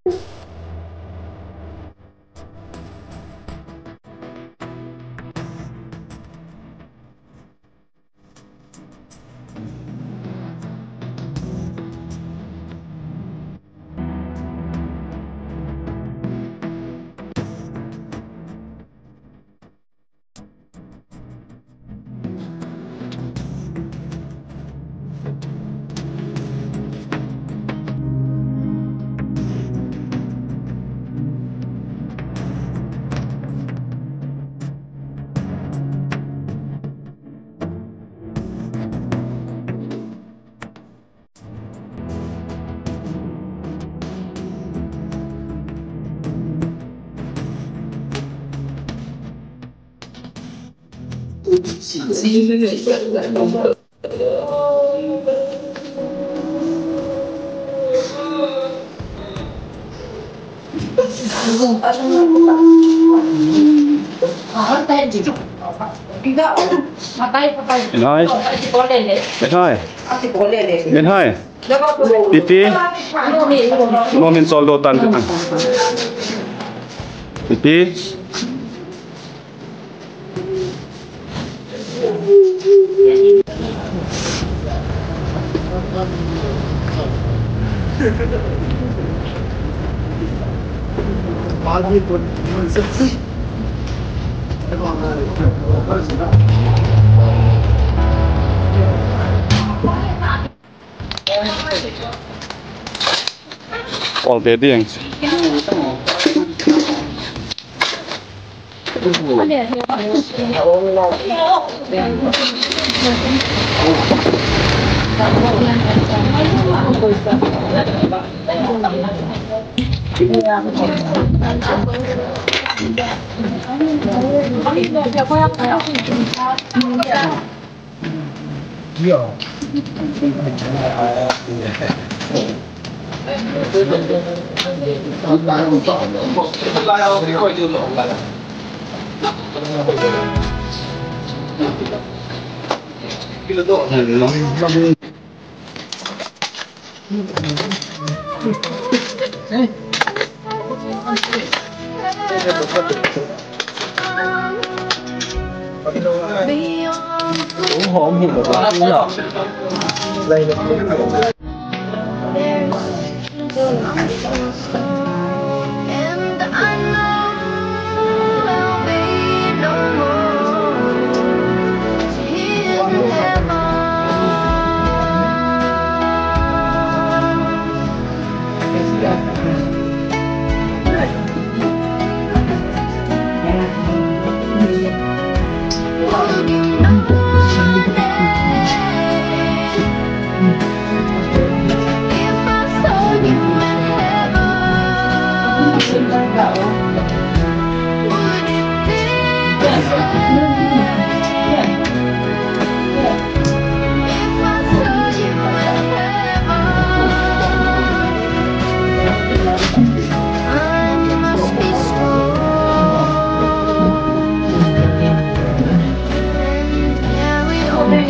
Điện thôi. Điện thôi. Điện thôi. Pipi. Mau min solo tan. Pipi. All day ding. Hãy subscribe cho kênh Ghiền Mì Gõ để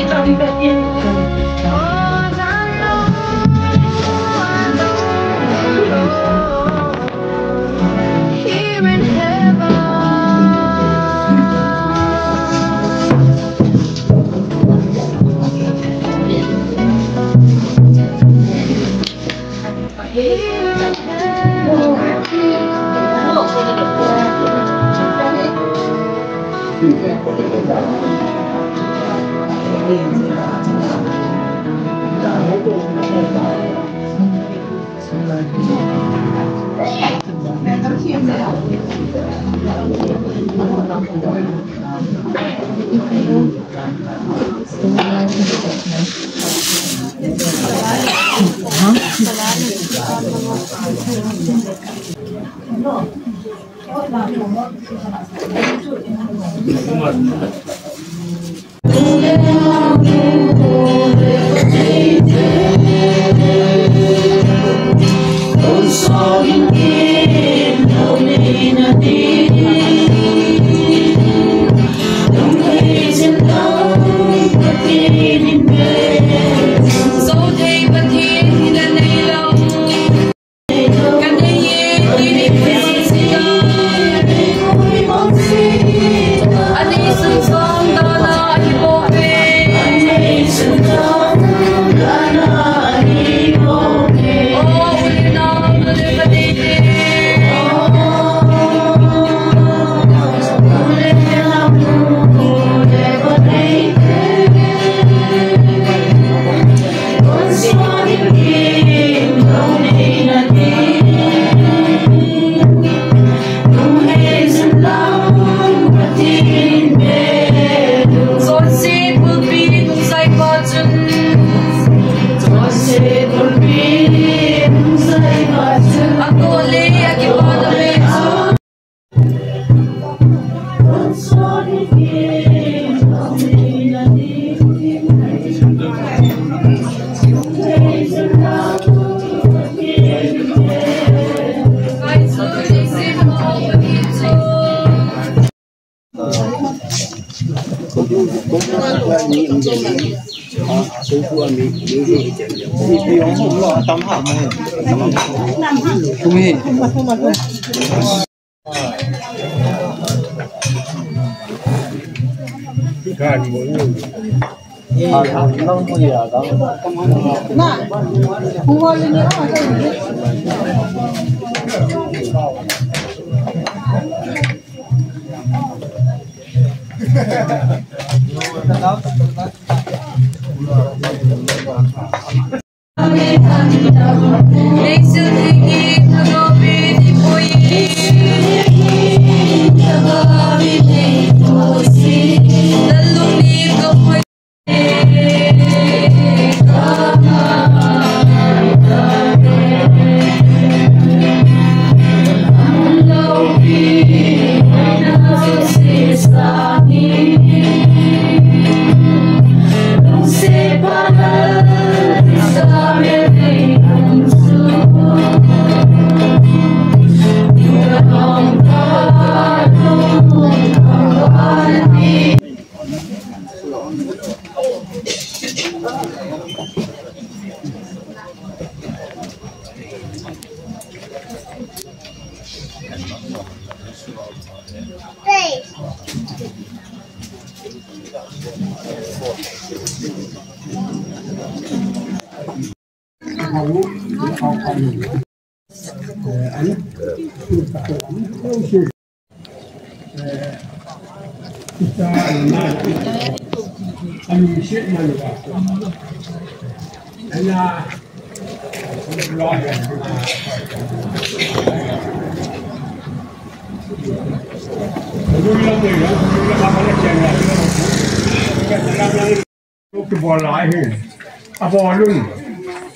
không bỏ lỡ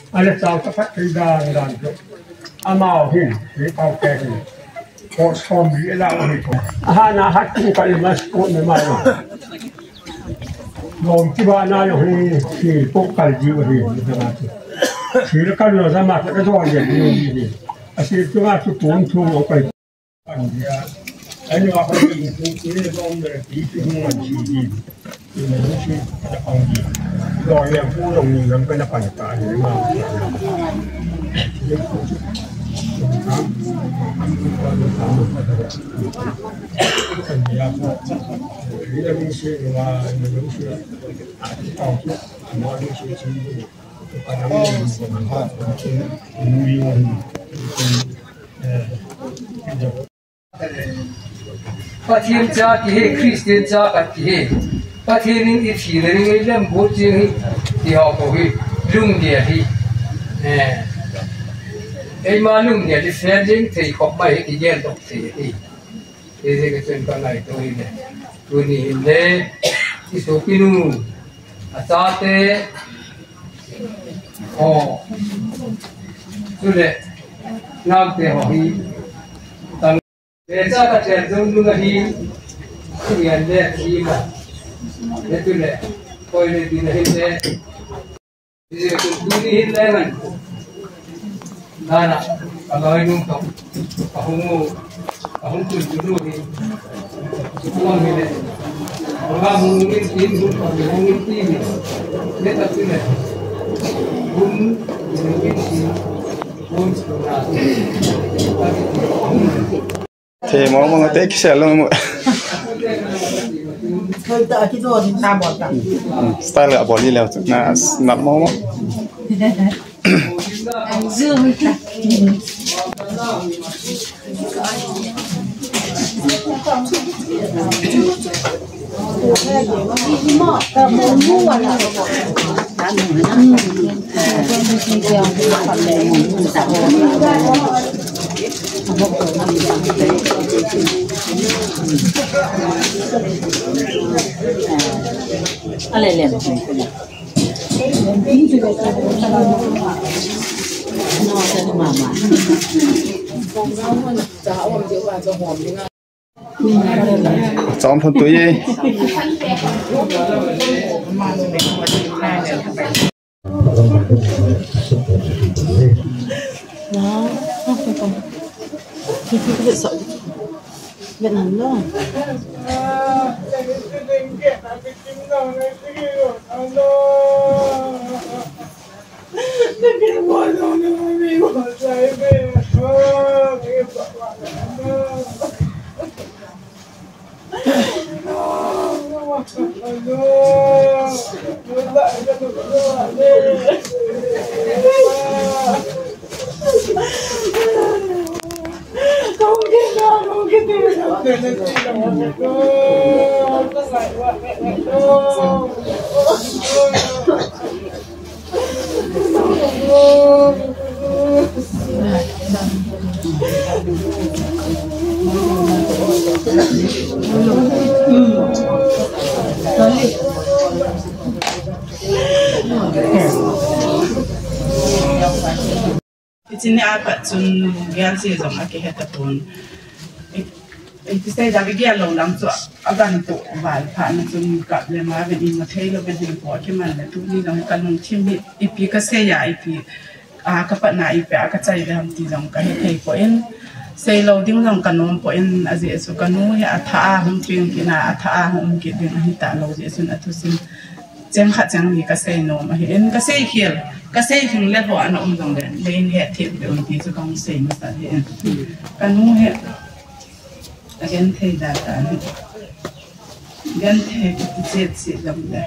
Ada tahu tempat tinggal dan amal hin, ini tahu kering. Kos kombi lah itu. Anak hati kalimat kau memang. Lom tiba na yang si pokal jiwa hin, macam tu. Sila kan lo sama tak ada orang yang ini. Asyik tu macam tu orang. Dia, ini apa ini lom dari itu semua jadi. Ini mesti ada orang. Lo yang pulang ni yang kena panjat ni memang. Pathian cha ki he Christian cha ka ki he pathian ni thi le ni lem bo chi hi ti ho ko hi lung dia hi ai ma lung dia di sen jing thei kop mai ki yen tok thi hi e je ke chen ka nai to hi le tu ni le ti so pinu a cha te ho tu le nam te ho hi Desa kecil tu lagi yang dia lima, itu le, kau ini tidak hinde, jadi tu ni hinde kan, nana, kalau ini untuk kahung tu dulu ni, semua ni le, orang mungkin ini, mungkin ini, dia tak tu le, mungkin ini, pun thì mong tết cái xe luôn mọi style là bỏ đi leo na nặng mong dương Alelem. No, tadi mama. chọn phần tuổi gì Đó, không. Thì cứ sợ. Vậy là nó. Ini apa cun gel sih zong aki heta pun. Itu saya dah gel lo lang tu agan tu bal pan cun kat le ma ben in mathai lo ben po ki man le tu ni zong kan nong chim bi ipi ka saya ipi ka pat na ipi ka chai le ham ti zong ka hei po in sei lo ding zong kan nom po in azi su kan nu ya atha hum twing ki na atha hum ki den hi ta lo je sun atu sin chen kha chang ni ka sei no ma hi en ka sei khil ka sei hing le bo an om dong den lein he thip de un ti chu kong sei ma sa he kan nu he again thei da ta ni gan thei ki jet si dam le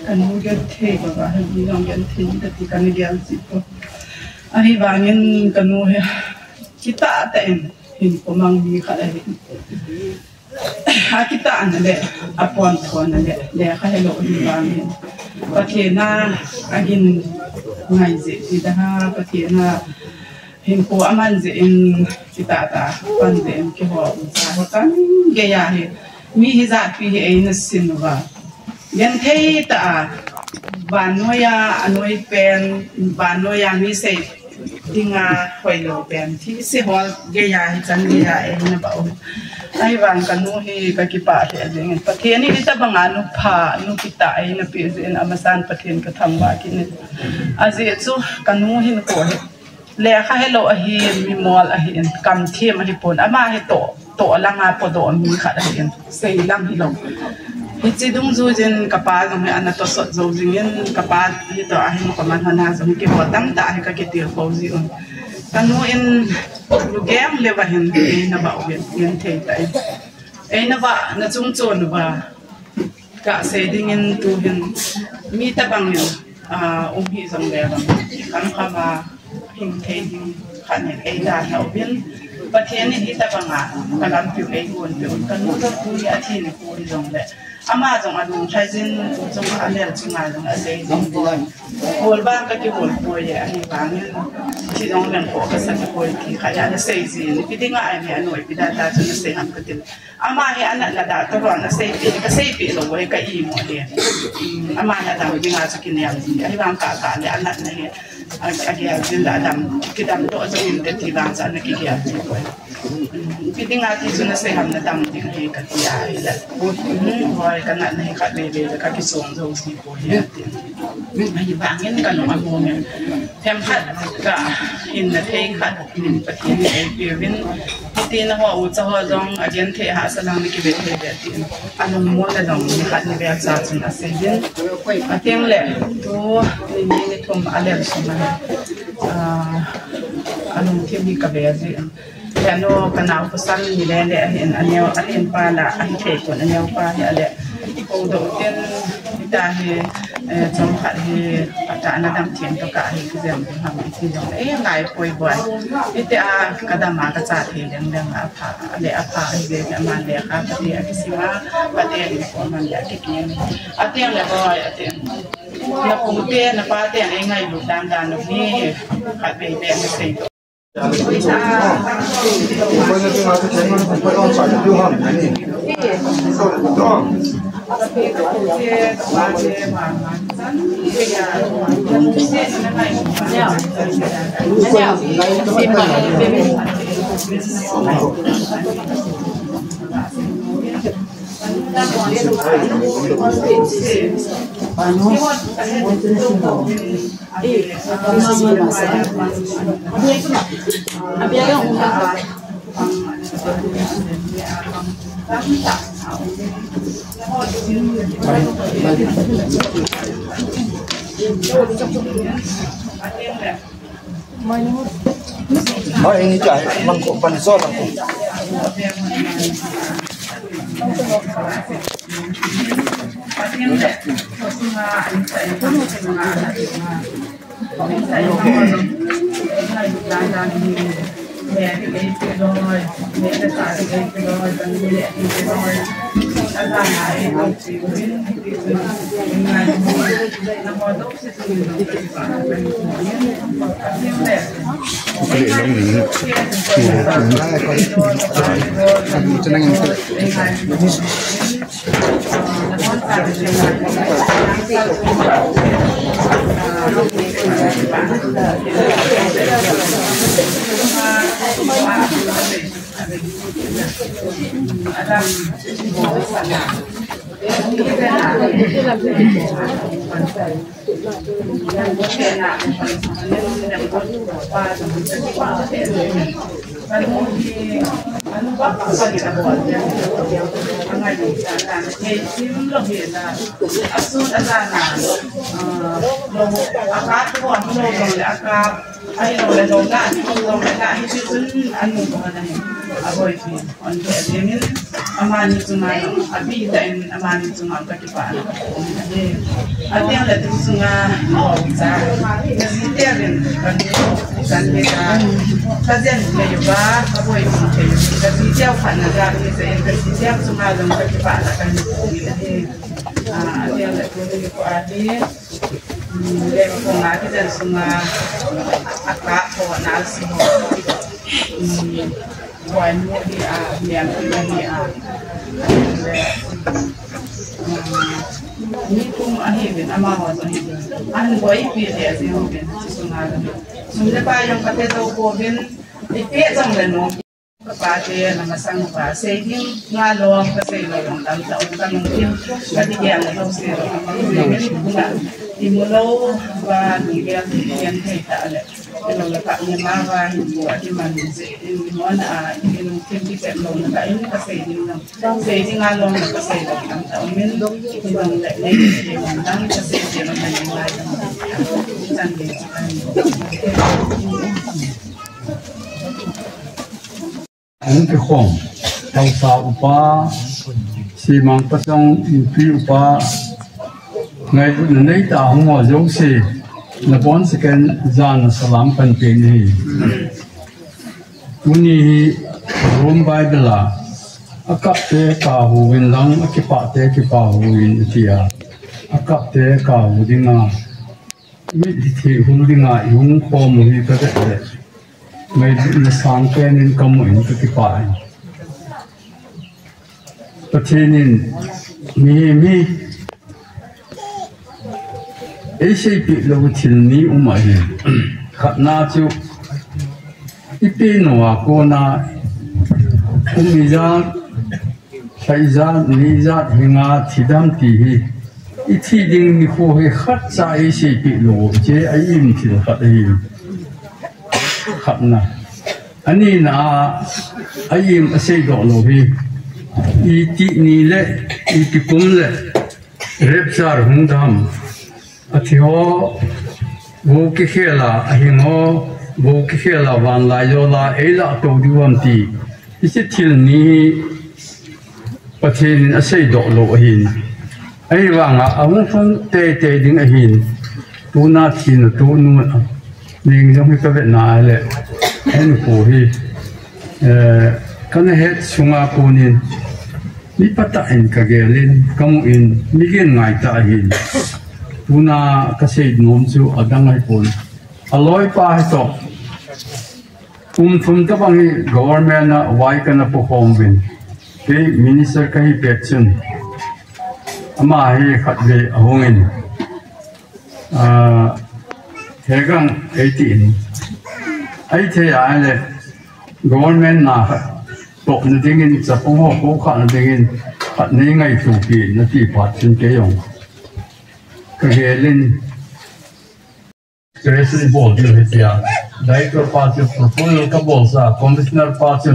kan nu ge thei ba ba hi dong gan thei ta ti kan ge al si po a hi bangin kan nu he kita ta en hin ko mang ni kha le kita anale apon thon ale le kha hello ni bangin pathena agin ngai je ti da pathena hin ko aman je in kita ta pan de ki ho sa kan ge ya he mi hi za pi he in sin wa yan thei ta banoya anoi pen banoya mi se dinga hoilo pen thi se hol ge ya hi chan ge ya e na ba ai van kanu hi ka ki pa he ding pathian ni ta banga nu pha nu kita ai na pi in amasan pathian ka thangwa ki ni aje chu kanu hin ko he le kha hello a hi mi mol a hi kam thiem a hi pon ama he to langa podo mi kha a hi sei lang hi lo hi chi dung zu jin kapa jong he ana to so zo jing kapa hi to a hi ko man hana jong ki ho tam ta hi ka ki tir ko ji on kanu in lugem le ba hin na ba yen thei tai ai na ba na chung chon ba ka se ding in tu hin mi ta bang yin hi jong le ba kan kha ba hin thei ding khan ai da na bin pathian ni hi ta banga kalam pi ai gon pe un kan nu ku ya thi ni ku jong le ama jong adun thai jin jong a le chunga jong a sei jong hol ba ka ki hol po ye ani bang chi jong men ko ka sa ko ki kha ya sei jin pi dinga ai me anoi pi da ta chu sei ham ka tin ama he ana la da to ron a sei pi lo we ka i mo de ama na da dinga chu ki ne am ji ai bang ka le ana na he agia jin da dam ki dam to jong de ti bang sa na ki ya ji ko pi dinga ti chu na sei ham na dam ding he ka ti ya la hoi ka na na ka le le ka ki song zo si ko ye ai bang yen ka no a mo me them khat ka in na thei khat in pathian ai pi win ti na ho u cha ho jong again the ha salang ni ki be the be ti anong mo la jong ni khat ni be cha chun a sei din ateng le to ni thom ale so ma anong thi ni ka be ji ano kana ko san ni le le hin anyo alin pala an the ko anyo pa ni ale ko do ten ita he chong khat he ata na dam thien to ka he kizem ham ti jong e ngai poi boy ite a kadama ka cha the leng leng a pha ale a pha he ge ma le ka ti a kisima pa te ni ko man ya ki ki ateng le boy ateng na pu te na pa te ai ngai lu dan dan ni khat be be na sei Thôi ini cai mangkuk pansor aku. Amani sungai, abi dan amani sungai berkibar. Ada yang datang sungai, bisa, kita kan kita kajian juga, apa itu kita jauh kan ada kita sungai dan berkibar kan ada yang datang juga ada, lepas lagi dari sungai akak bawa nasi. Bukan dia ni pun akhirnya amawat akhirnya an boy dia sih mungkin sesungai sudah payung kata tahu mungkin itu jangan no kepada nama sang apa sehingga ngalor kesehatan dan tahu mungkin ketika yang tahu sih mungkin imulo và dia yang kita ada kalau letaknya marah buat di mana di mana ini mungkin kita belum letak ini kasih ngalor kasih dan tahu min belum letak ini dan kasih dia yang lain cantik Ang kong tao sa upa si mang pasong impi upa ngay nay ta hong mo jong si na bon second zan salam kan pe ni uni rom bai bela akap te ka hu win lang akipa te ki pa hu win tia akap te ka hu dinga mi thi hu dinga yung ko mu hi ka te may nasangken in kamuin katipain. Patinin mi ACP lagutil ni umahin. Katna chu ipino ako na umizat saizat nizat hinga tidam tihi itiding ni ko he khat sa ACP lo je ayim til khatin. Khapna ani na ayim asay do lo hi iti ni le iti kum le repsar hundam athiho wo ki khela ahingo wo ki khela wan la yo la ela to diwan ti isi thil ni pathin asay do lo hin ai wanga awung phung te te ding ahin tu na thin tu nu ning jong ka vet na le en ko hi kan het sunga ko nin ni pata en ka gelin kamu in migin ngai ta hin tuna ka se nom chu adang ai pon aloi pa ha to thum ta bang government na wai kana perform win ke minister ka hi petchen ama hi khat ve ahongin hegang 18 ai thế ai le government na to na dingin sa pong ho kha na dingin at nei ngai tu pi na ti pat sin ke yong ka gelin stress bol di hetia director party proposal ka bol sa commissioner party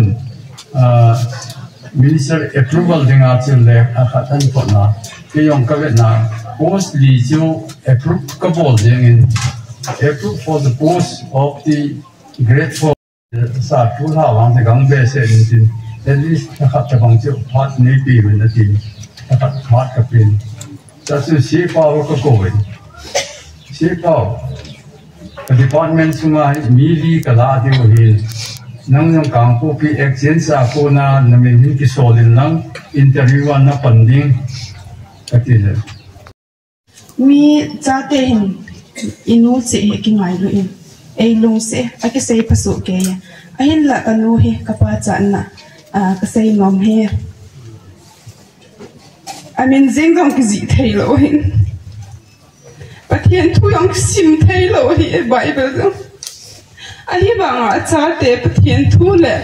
minister approval dengan cile akan pernah yang kena post li jo approve couple dengan approve for the post of the grade 4 sa tu hawang tegang base in at least akan tegang jo part ni pi nanti akan part kapin jadi siapa orang kau siapa department semua mili kalau dia hil nang yang kampu pi exchange aku na namin kisolin lang interviewan na pending katila mi jatehin inu se kingai lu in ei lung se ake sei pasu ke ya ahin la kanu he kapacha na ka sei nom he amin zengdong kizi thailo hin pathian thu yong sim thailo hi bible dong ali banga chate pathian thu le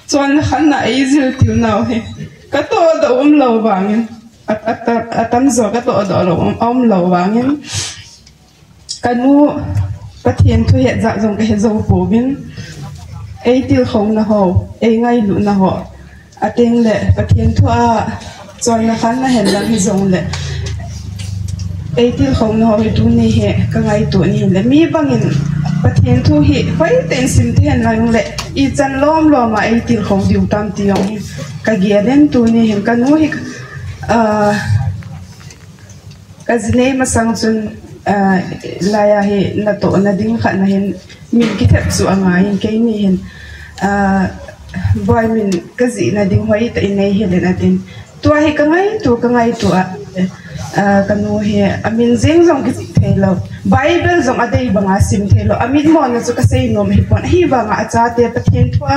chon khanna eizil tiu nau he ka to do lo bangin atam zo ka to do lo bangin kanu pathian thu he za jong ka he zo pobin ei til khong na ho ei ngai lu na ho ateng le pathian thu a chon na khanna hen la hi zong le ei til khong na ho hi tu ni he ka ngai tu ni le mi bangin pathian thu hi vai ten sim ten lang le I chan lom ma ei til khong diu tam tiong hi ka gia den tu ni hen ka nu hi ka zne ma sang chun la ya hi na to na ding kha na hen min ki thep su anga hin ke ni hen boy min ka zi na ding hoi ta nei he le na tin tu hi ka ngai tu kanu he amin zeng zong ki thelo bible zong adei banga sim thelo amin mo na chu ka sei nom hi pon hi banga acha te pathian thua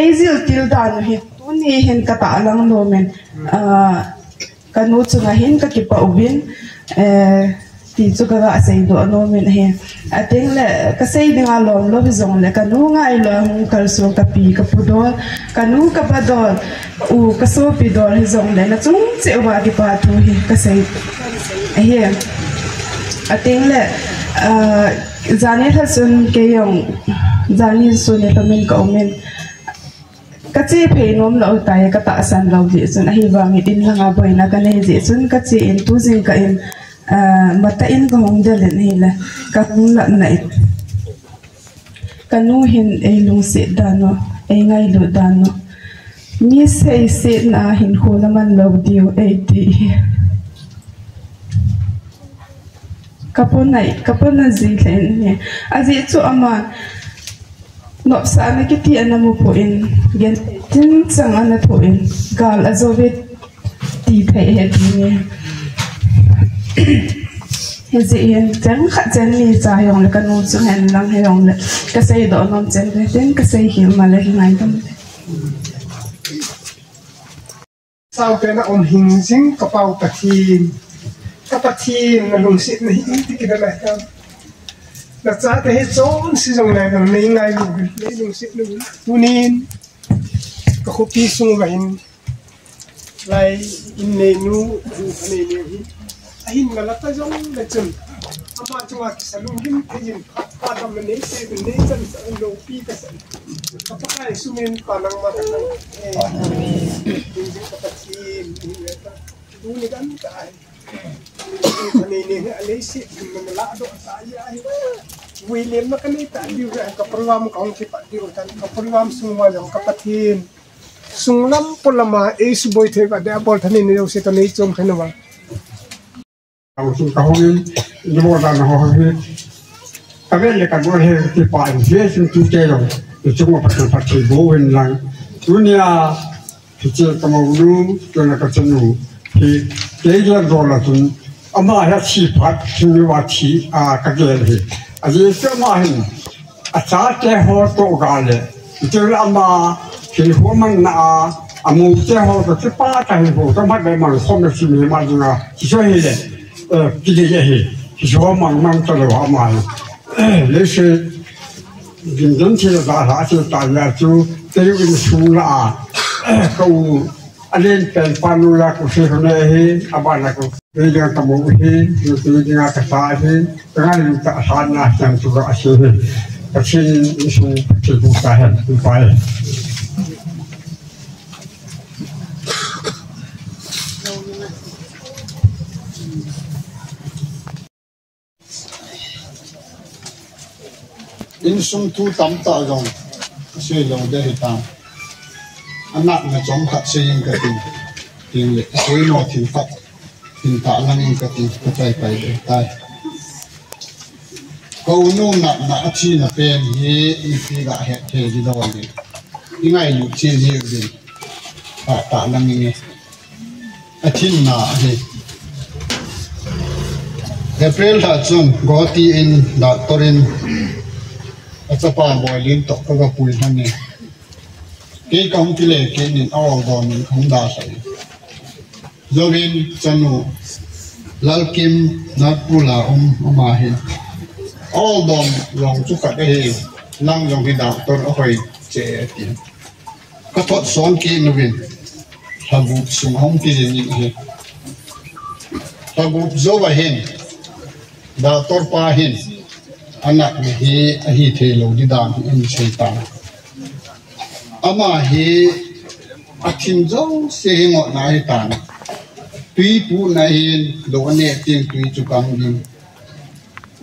ezil til dan hi tu ni hen ka ta lang no men kanu chu nga hin ka ki pa ubin ti chu ka sei do no men he ateng le ka sei dinga lom lo zong le kanu ngai lo hung kal so ka pi ka pudol kanu ka padol u ka so pi dol hi zong le na chung che wa ki pa thu hi ka sei he ateng le zani tha sun ke yong zani sun ne tamen ka omen ka che phe nom lo tai ka ta san lo ji sun hi wa mi din langa boina ka nei ji sun ka che in tu jing ka in mata in ka hong de len hi la ka hung la nai kanu hin ei lung se dano ei ngai lu dano mi sei se na hin ho na man lo diu ei ti kapona zi len ne azi chu ama no sa na ki ti anamu po in gen tin chang ana po in gal azove ti thai he ni hezi yen tang kha chen ni cha yong le kanu chu hen lang he yong le ka sei do nom chen le ten ka sei hi ma le ngai tam sau cái nó on hình dính cái bao pathin là lùng xịt này ít thì cái này không là giá cái hết trốn sử dụng này là mấy ngày lấy lùng xịt lùng unin cái khúc pi sung vậy lại in này nu này này ahin nga lata giống là chừng ama chunga salung him thijin pa tam ne se ne chan sa lo pi ka sa kapaka sumin panang ma kan din kapathin du ni kan kai ni ale si men la do sa ya William na kan ita di ka program kaung ki pa di utan ka program sungwa jang kapathin sunglam polama e suboy the ka da bol thani ne se to nei chom khanwa Aku suka hobi, jemput dan hobi. Tapi lekat boleh tipa dia sentuh terong. Itu cuma pakai bowen lang. Dunia kecil kamu dulu, jangan kecenu. Dia dolar tu, ama ada sifat seniwati kerja. Aje semua ini. Asal tehor tu gale. Itu ama kini homan na amu tehor tu cepat tehor. Tempat memang homan sini macam sesuai le. Kita jadi semua mang terlalu amal. Lepas jenjang kita dah hasil tanya tu, terus sulah kau ada penpanula kau sebenarnya apa nak kau dengan kamu ini, dengan kesalahan, dengan tak sana yang juga asyik, kecil isu kebutuhan upaya. in sung thu tam ta rong se long de hitam anak na chom khat se ing ka tin le soi no thin khat tin ta lang ing ka tin ka tai pai de tai ko nu na chi na pen hi i fi ga he the di do ni ingai lu chi ji di ta lang ing a thin na he April ha chun goti in la torin achapa boilin to ka pui hane ke kong ti le ke nin awal don nin khong da sai zovin chanu lalkim napula ma he all don long chu ka he lang jong hi doctor a hoi che ti ka thot son ki novin habu sum hong ti ni he habu zo wa hen doctor pa hin anak ni hi thelo di dan in shaitan ama hi atin zo se ngo na hi tan tui pu na hin lo ne tin tui chu kang ding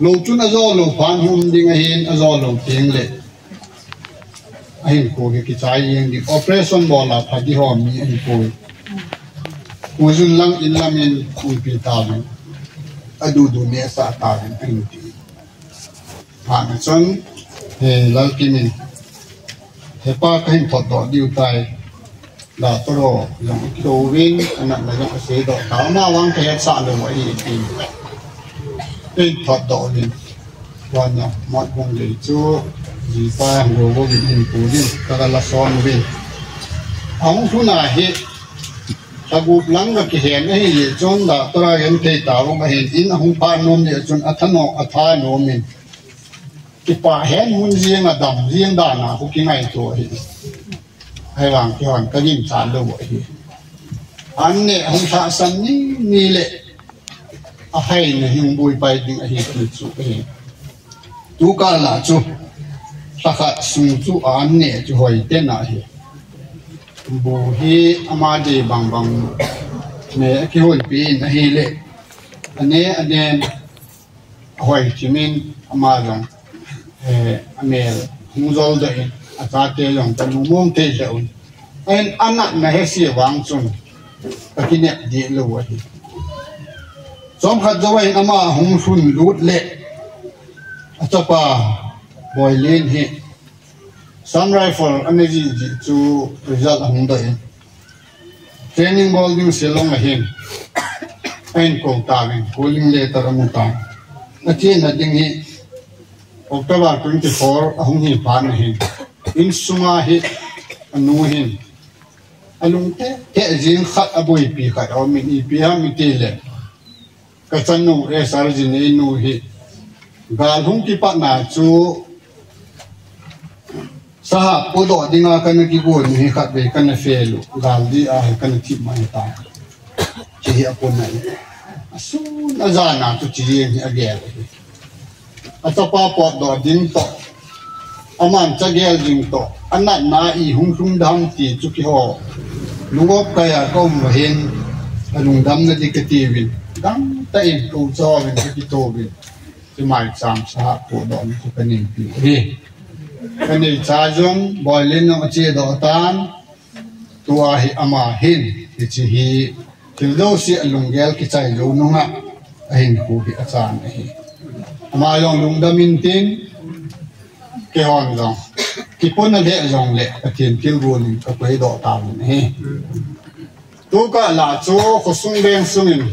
lo chu na zo lo phan hum ding a hin a zo lo teng le a hin ko ki chai yeng di operation bola phadi hom ni hin ko uzun lang ilamin pi ta adu du ne sa ta hin ti Hãy subscribe cho kênh Ghiền Mì Gõ để không bỏ lỡ những cái bà hẹn muốn riêng là đầm riêng đàn nào cũng cái ngày tuổi hay là cái hoàn cái nhìn chán đâu vậy anh này không thà sẵn ni lệ hay là hình bùi bay tiếng hay cái chú cái chú cả là chú ta khát sung chú anh này chú hỏi tên nào hi bù hi ama đi bằng này cái hồi pin là hi lệ anh này hỏi chỉ mình ama rằng amel hungzol da in atate long tan mong te jaun en anak na hesi wang chung pakine di lo wa hi som khat jawai ama hung sun lut le atapa boilin hi sun rifle energy ji chu result hung da in training ball du selong hin en ko ta ben cooling le taramu ta athi na ding hi October 24 ahong hi pan hin in sunga hi anu hin alung te jing khat aboi pi khat aw min I pi ha mi te le ka chanu e sarjin e nu hi gal hung ki pa na chu sa podo dinga kan ki go ni khat be kan felu gal di a kan ti mai ta chi hi apon nai asu na jana tu chi hi agel atapa pot do ding to aman chagel ding to anak na I hung sung dam ti chu ki ho lungop kaya kom hin anung dam na dikati dam ta in ko cho win ki to win ti mai cham sa po do ni ka ni pi ri kani cha jong boilin no che do tan tua hi ama hin ti chi hi til do si alungel ki chai lo no nga hin ku hi achan hi ama yong lung da min tin ke hon jong ki pon na le jong le ka tin kil gun ka pei do ta ni tu ka la chu ko sung beng sungin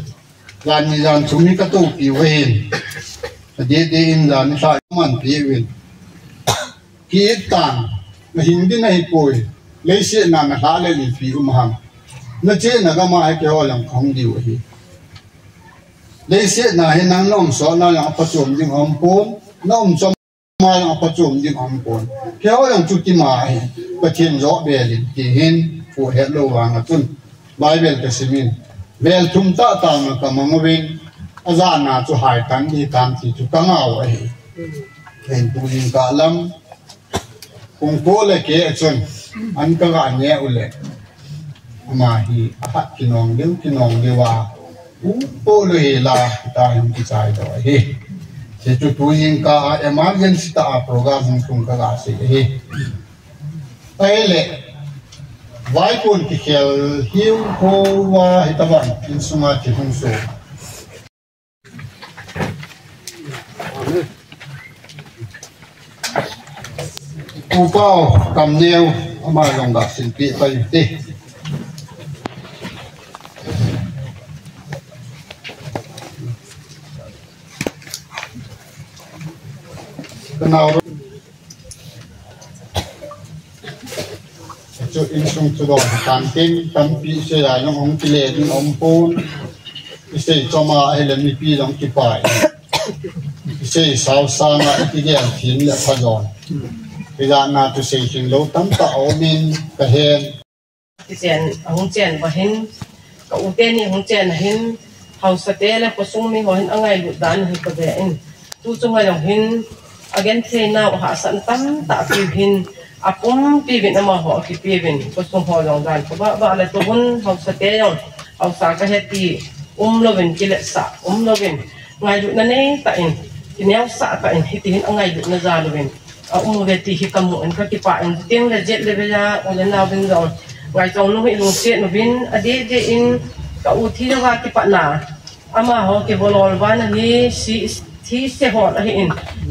lan ni jan chu mi ka tu pi wen de in lan sa man pi wen ki tan na hindi na hi poi le se na la le li pi ham na che na ga ma ke ho lang khong di hi lấy xe na hiện năng nom so na yang pachum ding ampon nom som ma yang pachum ding ampon khéo yang chu ti ma hi pathin zo be lin ti hin fu he lo wang atun bible ka simin vel thum ta ta na ka mangwin aza na chu hai tan di tan ti chu ka ngau hi hen tu din ka lam kung ko le ke chun an ka ga ne ule ma hi a kinong dewa Polo la ta yung kisay do hi se chu tu yin ka emergency ta program hung tung ka ga se hi ele vai pun ki khel hiu ho wa hitaban in sunga ti hung so upao kam neu ama long da sin pi pa ti nào cho in sung cho đó tan kinh tâm pi se lại nó ông ti lệ nó ông pon se cho mà hay là mi pi long ki pai se sao sa na ti ge thin le pha giòn bây giờ na tu se hin lo tam ta omin ka hen ti chen ông chen ba hin ka u te ni ông chen hin hau sa te le ko sung mi ho hin angai lu dan hi ka be in tu chung ai long hin again say now ha san tam ta pi hin apum pi bin ama ho ki pi bin ko sung ho long dan ko ba la to bun hau sa te yong hau sa ka heti lovin ki le sa lovin ngai lu na nei ta in kinyaw sa ta in hiti hin angai lu na za lovin ve ti hi kamu en ka ki pa en teng le jet le ya o le na bin dong ngai chong lu hi lu se no bin ade de in ka u thi wa ki pa na ama ho ki bolol ba na hi si thi se ho la hi in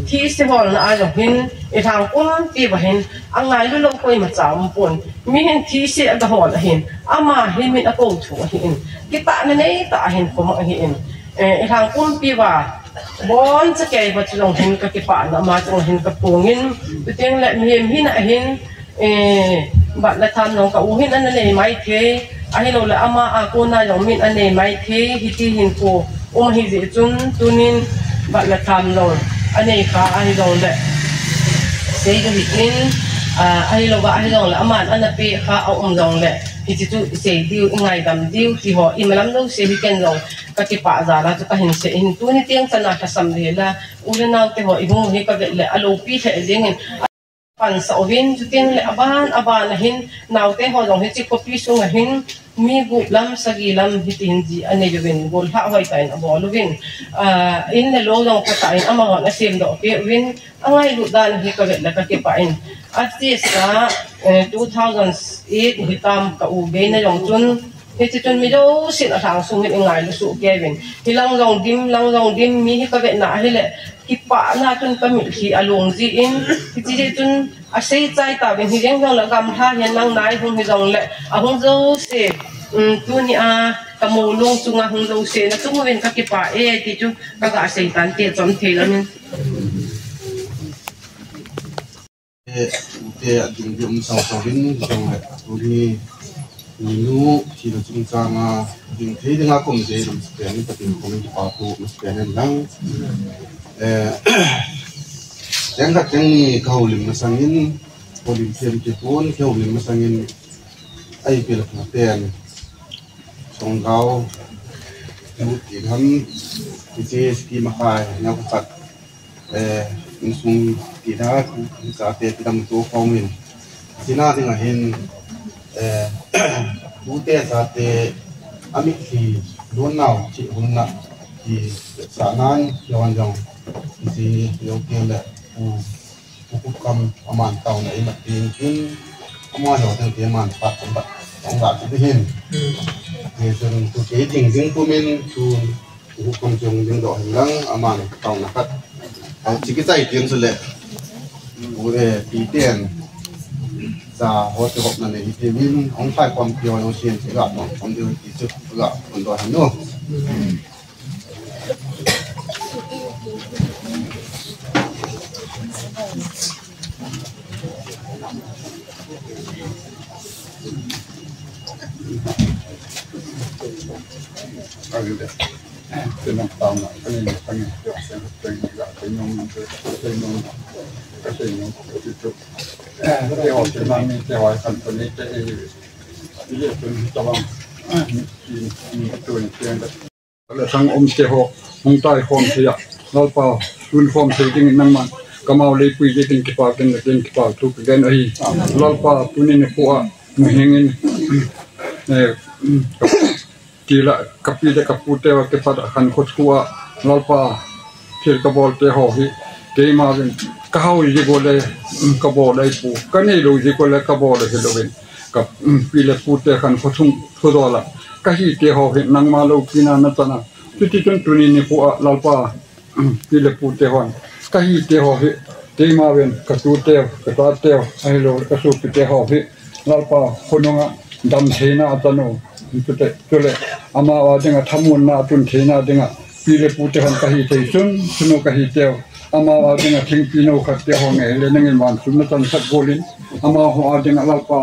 thi se ho na a jo hin e thang kun ti ba hin angai lu lo koi ma cham pon mi hin thi se a ho la hin ama hin min a ko thu hi in ki ta na nei ta hin ko ma hi in e thang kun pi ba bon sa kay ba chung hin ka ki pa na ma chung hin ka pungin teng la mi hin a hin ba la tham nong ka u hin an nei mai the a hi lo la ama a ko na yong min an nei mai the hi ti hin ko hi ji chun tunin ba la tham lo anei ka ai lo le sei ga hitin ai lo ba ai lo la aman an pe kha au long le hi ti tu sei diu ngai dam diu ti ho i malam lo se hi ken lo ka ki pa za la ka hin se hin tu ni tiang sana ka sam le la u le nau te ho i hu hi ka le alo pi the ding pan sa ovin tu tiang le aban hin nau te ho long hi chi ko pi su nga hin mi gu lam sagi lam hitin ji ane jovin gol ha hoi tain abo lovin in le lo long ka tain ama na sim do pe win angai lu dan hi ka la ka ke pa in at this 2008 hitam ka u be na yong chun he chi chun mi do sin a thang sung hi ngai lu su ke win hi lang long dim mi hi ka ve na hi le ki pa na chun ka mi hi along ji in hi chi chun a sei chai ta ben hi reng la gam tha hian lang nai hung hi dong le a hung zo se tu ni a kamu long chunga hung zo se na chung wen ka ki pa e ti chu ka ga sei tan te chom the la min te ding dum sa bin jong le tu ni nu ti lo chung changa ding the ding a kom je dum se ni patin kom ki pa tu se ne lang yang ka teng ni kaulim na sangin polim tem ke pon kaulim na sangin ai pel na ten song gao nu ti ham ti je ski ma khai na ko pat in sung ti da ku sa te ti dam to paumin sina ding a hin tu te sa te ami ki don nau chi hun na ki sa nan yawan jong ti yo ke la ku kam aman tau na ina tin kin ama lo te te man pat pat ong ga ti hin ne jong tu ke ding ding pu min tu ku kam jong ding do lang aman tau na kat chỉ cái tay tiếng rồi lệ, về tí tiền, giả hỗ trợ học này thì mình không phải còn nhiều nó xin sẽ gặp mà không được thì chưa gặp còn đòi hắn nữa. Cái nó tao là cái này cái này sẽ cái nhung cái nhung cái chụp cái họ sẽ làm cái họ cần phải lấy cái gì cho bằng tuổi tiền đấy là sang cái họ mong tai khom thì ạ nó bảo xuân khom thì cái năng mà kamau lấy quỷ cái cái pa tu cái ấy nó bảo tu nên phụ mình hình này kila kapida kapute wa kepada akan kotua lalpa thil kabol te ho hi ke ma ben ka hau ji ko le kabol dai pu ka nei lo ji ko le kabol hi lo ben ka pi le pu te khan ko thung thu do la ka hi te ho hi nang ma lo pina na ta na ti chon tu ni pu a lalpa pi le pu te hon ka hi te ho hi te ma ben ka tu te ka ta te ai lo ka su pi te ho hi lalpa khononga dam thena atano tu le ama wa denga thamun na tun thena denga pi le pu te hon ka hi te sun suno ka hi te ama wa denga thing pi no kha te ho nge le nang man sum na tan sat golin ama ho a denga lalpa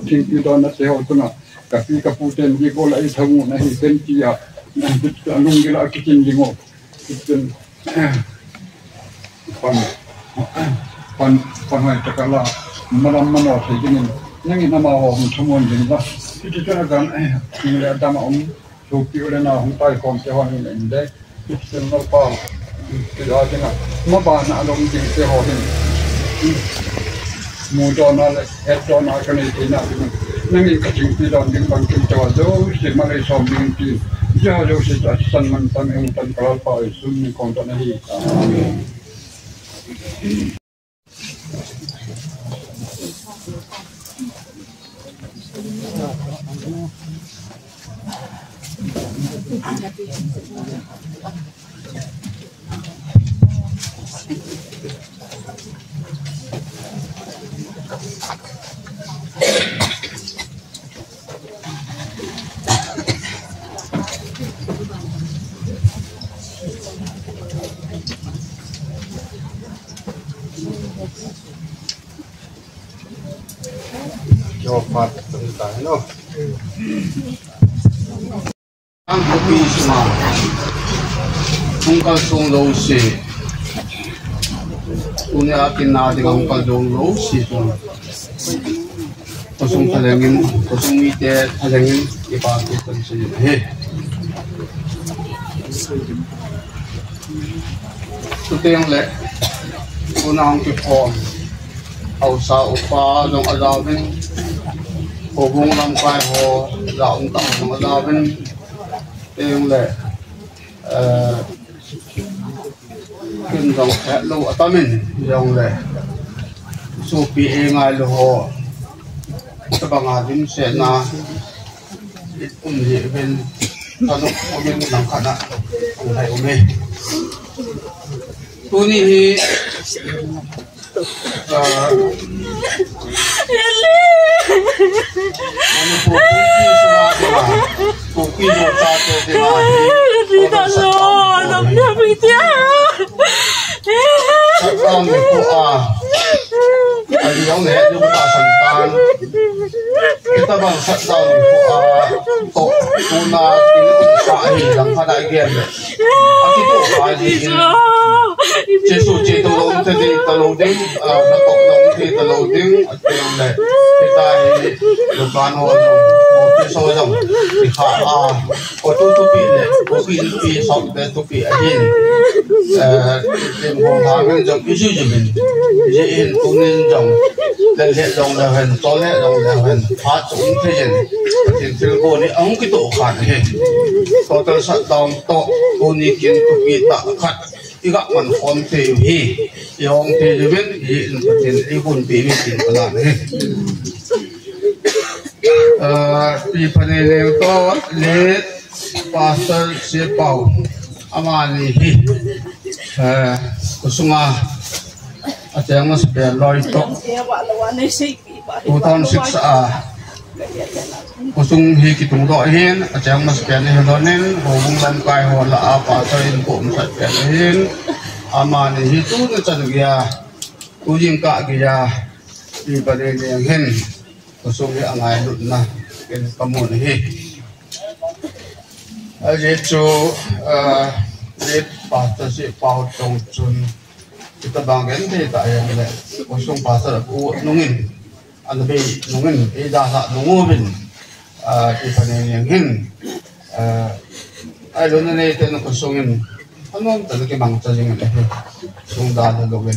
thing pi do na te ho tuna ka pi ka pu ten ji ko la i thamu na hi ten ti ya na bit anung gila kitin lingo kitin pan hai takala malam mano thai jinin nangi nama ho thamon jin ba ti tana gan ni la dama so pi ore na hum tai kom te hon ni inde kitin no pa ti da jina ma ba na long jin te ho hin mu do na le et do na ka ni ti na nangi ka jin pi don ding bang kin tawa do si ma le som ding ti ja jo si ta san man tan en tan kal pa sun ni kon tan hi Jopat tentang no. Ang kubisma, hungkal song low si, punya akin natin ang hungkal song low si song, kusong talangin, kusong ite talangin ipatukan siya. Ito yung le, unang kipon, sa upa ng alawin. Hubung lam kai ho laung tang ng alawin yung le kin dong lo atamin yung le supi ngai lo ho sa bangadin se na di ben tanok umin ng kana ang hay umi tuni hi ano po kopi mo tato di ba Tidak lo, namanya Pitya. Ang po ayaw na yung kasantan kita bang shutdown po to una tinutsahin lang panagyan at ito kasi Jesu Jesu long tadi taloding natok long tadi taloding at yung le kita lupan ho Jesu lang ika o tutupi le tupi sok le tupi ahin yung hangin jong isu jimin jiin tunin jong le long le hen tole long le hen phát chúng thế dân thì từ cô này ông cái tổ khản này total shutdown to cô này kiến tụ bị tạ khát cái gạo mình phun thì hi ông thì biết hiện thì cái quân bị tiền là này vì phần này đều to lết pastor sẽ bảo amani hi kusuma at yang mas beloi to 2006 kusung hikitung do hin at yang mas pian hilonin hubung lam kai ho la apa so in kum sat pian hin amani hitu na chan gya ujing ka gya di pade yang hin kusung hi angai lut na ken kamun hi aje chu let pastor si pau tong chun kita banggen de ta yang le kusung pastor ku nungin an be nungin e da sa nungobin di panen yang hin ai lo ne te no kusungin anon ta ke mang cha jing le sung da da login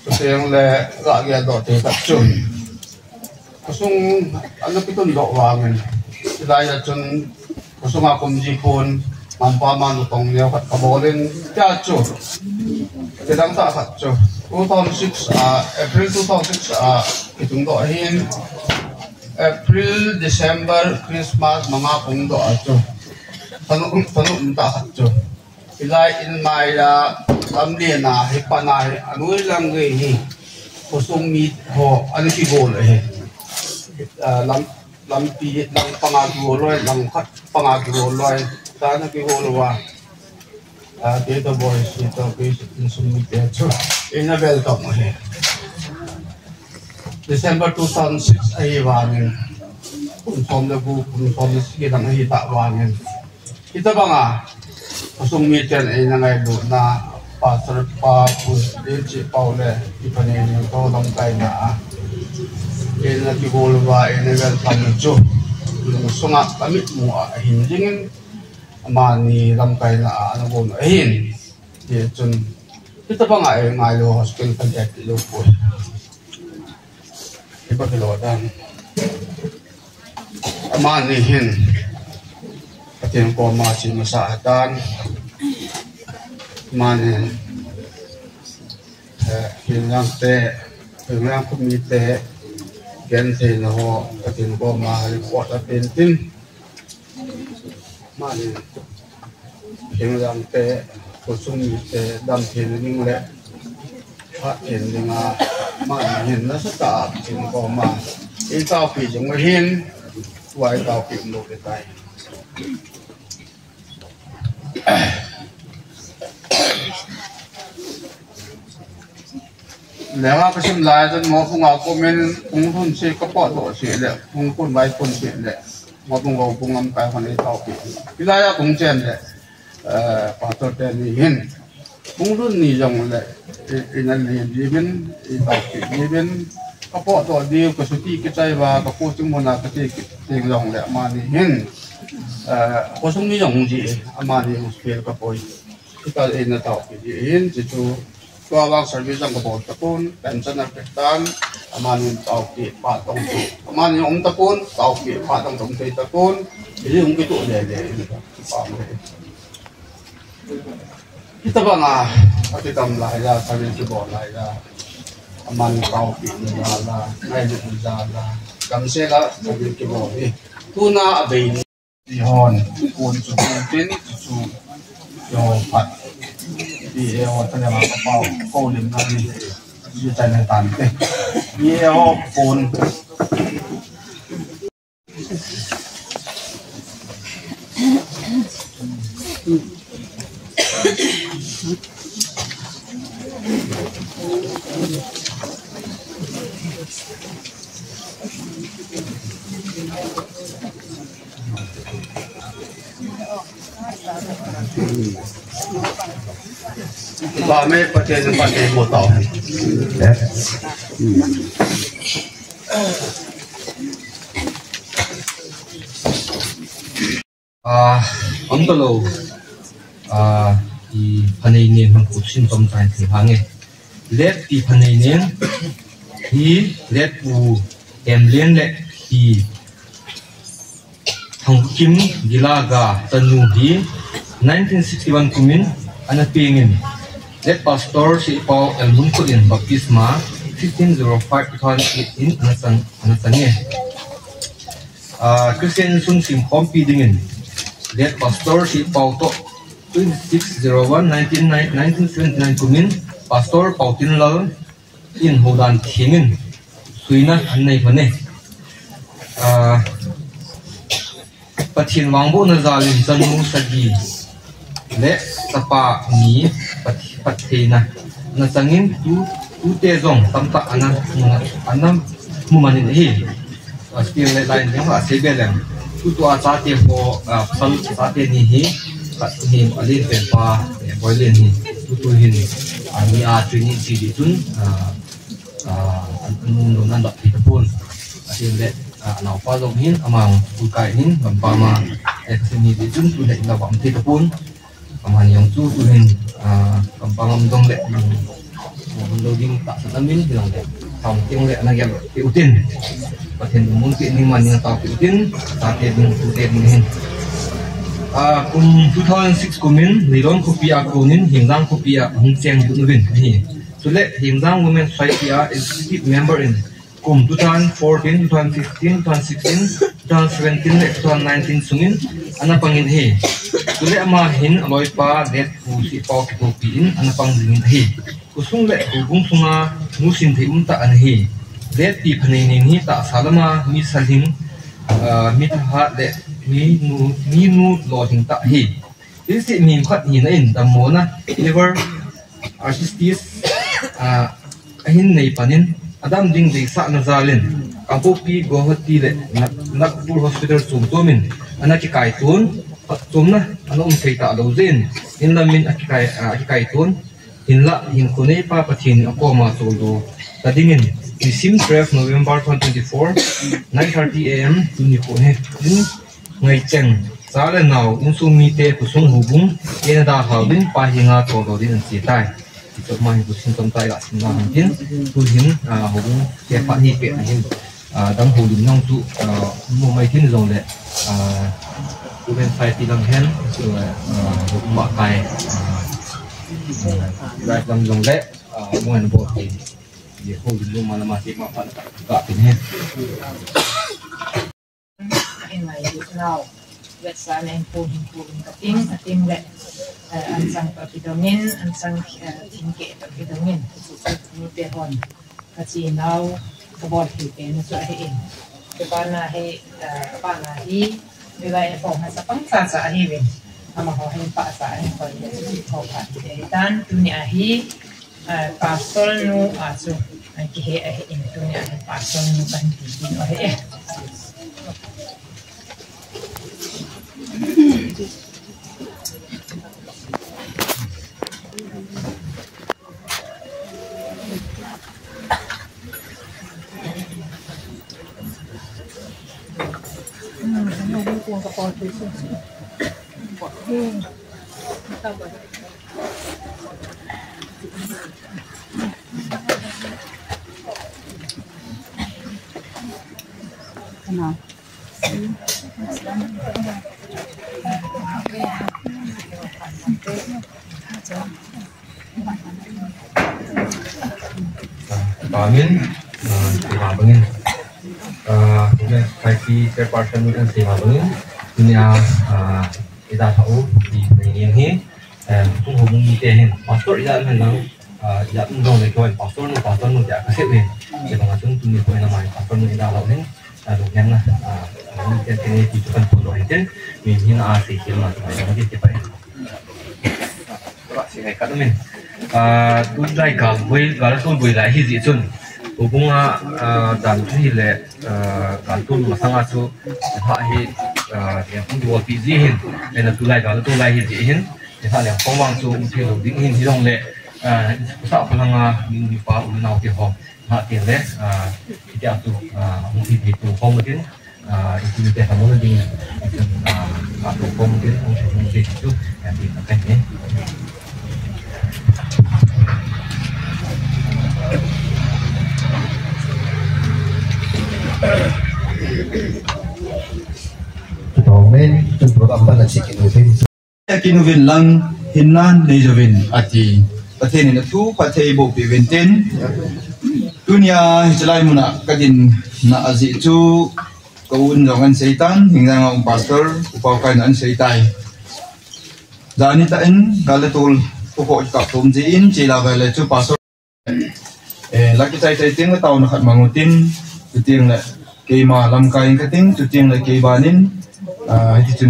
to yang le ga ya do te ta chun kusung an piton do wangen ila ya chun kusung akum ji pun mampa manutong niya kat kabolin tiyacho tidang ta katcho 2006 April 2006 itong dohin April December Christmas mga kung do acho tanong ta katcho ilay in maya amli na hipanahi ano lang hi kusong meet ho ano si gol lampi lang pangagululoy lang pangagululoy sana kihuluwa dito boys ito basic insumite so ina welcome mo December 2006 ay wangin kung sige lang hita wangin kita ba nga kusong meeting ay nangaylo na pastor pa si Paule ipanin yung tolong kayo na ina kihuluwa ina welcome mo yung sungat kami mo hindingin mani lamkay na ano ko na dito kita ba nga ngayo hospital pagkat ilo po iba kilodan manihin pati yung pamasi masahatan manin hilang kumite ganti na ho pati yung pamahal po at pintin manin hilang kusung te dam hiling le ha hiling manin na sa taap sin ko ma itaw pi jong hin wai taw pi lo ke tai lewa kasim lai dan mo kung ako men kung hun si kapo to si le kung kun mai kun si le mo tung go kung am kai han itaw pi pilaya kung chen le pastor ten hin kung run ni jong le inan ni diben itaw pi diben kapo to di ko suti ki chai ba kapo chung mo na ka ti ting jong le ma ni hin ko sung ni jong ji ama ni hospital kapo ita ina taw pi hin ji chu Kuawang service ang kabot tapon, pension na petan, aman yung tauki patong tu, aman yung tapon, tauki patong tungkay tapon, ini yung itu lele, kita ba nga, pati kamlaya, sabi si bolaya, aman tauki nila, ngayon nila, kamsela, sabi si bolaya, tuna abay dihon, kun sukutin, yung pat. Iya, waktu yang aku pau, pau lim lagi, dia tanya tante. Iya, pun. Kami pakai botol. Angkalo di panai mang kusin pemerintahan Kehange. Let di panai di let u emlen let di Hangkim Gilaga Tanu di 1961 kumin anak pingin. Let pastor si Paul El Mungkulin baptisma 1505 anasangnya. Christian Sun Sim Pompi dingin. Let pastor si Paul to 2601 1979 kumin pastor Paul Tinlal in Hodan Tingin. Suina anai pane. Patin Wangbo Nazalin Tanu Sagi. Let tapa ni patina nasangin tu tezong tamta anam mumanin hi aspir le lain yang asebelem tu asate ko sal sate ni hi katni alin tempa boilen hi tu hin ani atuni si ditun nun nan dak tipun asin le nau pa dong hin amang bukai hin bampama ekseni ditun tu le na bam tipun aman yang tu hin kampang dong le loading tak setamin bilang le counting le anak yang utin patin mungkin ni man yang tahu utin saatnya ding utin ni 2006 kumin liron kopia kunin himdang kopia hungcheng dunwin hi sule himdang women society executive member in 2014 2015 2016 2017 2019 sungin ana pangin hi sule ama hin aloi pa net si pau ki in ana pangin hi kusung le hubung sunga musin thim ta an hi det pi phanin hi ta salama mi salhing mi ha de mi nu lo ting ta hi isi mi khat hi na in damona liver artistis hin nei panin adam ding de sa na zalin kampopi gohati le nakpur hospital chumtomin anaki kai tun tumna anom theita lo zen in lamin akikai tun hinla hin khone pa pathin akoma cholo tadingin Sim 12 November 2024 9:30 AM tuni ko he ngai cheng sala now in sumi te kusung hubung ena da habin pa hinga to do din si tai to mai bu sin tom tai la sin na hin tu hin hubung te pa hi pe hin dam hu lim nong tu mo mai tin zong le uben sai ti lam hen so hubung ma kai right lam zong le mo en bo ti dia hu lim ma ma ti ma pa ka tin he now website and coding kating le ansang papidomin ansang tingke papidomin ni tehon kasi now kabor hi pen so hi in kebana hi nilai phong sa pangsa sa hi wen ama ho hi pa sa hi ko ni ko pa dan dunia hi pasol nu asu ki he in dunia hi pasol nu kan di no he Bangun, terima bangun. Kemudian kaki terparsen dengan terima bangun. Dunia kita tahu di ini penghubung ini pastor tidak menang, tidak menang lekon pastor nu tidak kasih ni. Kita macam tu ni kau nama pastor nu tidak lalu ni. Lalu yang lah, ini tujuan foto itu, mungkin asik lah. Jadi kita sih kayak kata men, tunai kalau boleh lah hiji cun, hubungan dan tu hile kalau masang asu, hahi yang pun dua pijihin, dan tunai kalau tunai hijihin, kita yang pengwang tu mungkin dingin hidung le, pusat pelangga minggu pa ulang tiap hak tiap le, kita tu mungkin itu mungkin itu kita kamu nanti atau mungkin itu yang kita kan ni. Domen tu program pada Kinuvin. Kinuvin lang hinlan nejovin ati. Paten ni tu paten ibu piwenten. Dunia jelai muna kadin na azi tu kaun jangan setan hingga ngong pastor upaukan an setai. Dani tain galatul pokok kap tumjiin cila gala tu pastor. Laki saya ting tahu nak mangutin ting le kema lam kain kating ting le kebanin itu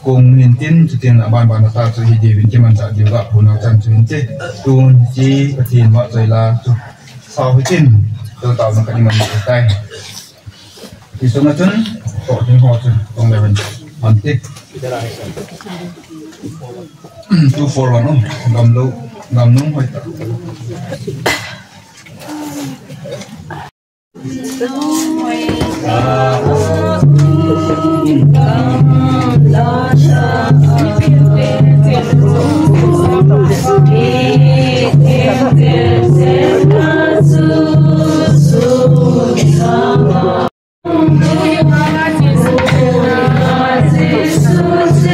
kong hintin ting ban ban ta tu hidin keman tak juga pun akan tu tun ji patin mak zaila tu sau hitin tu tahu nak ni man tai isu macam kok ting ho tu tong lewen antik 241 ngam nung hoi ta Thank you.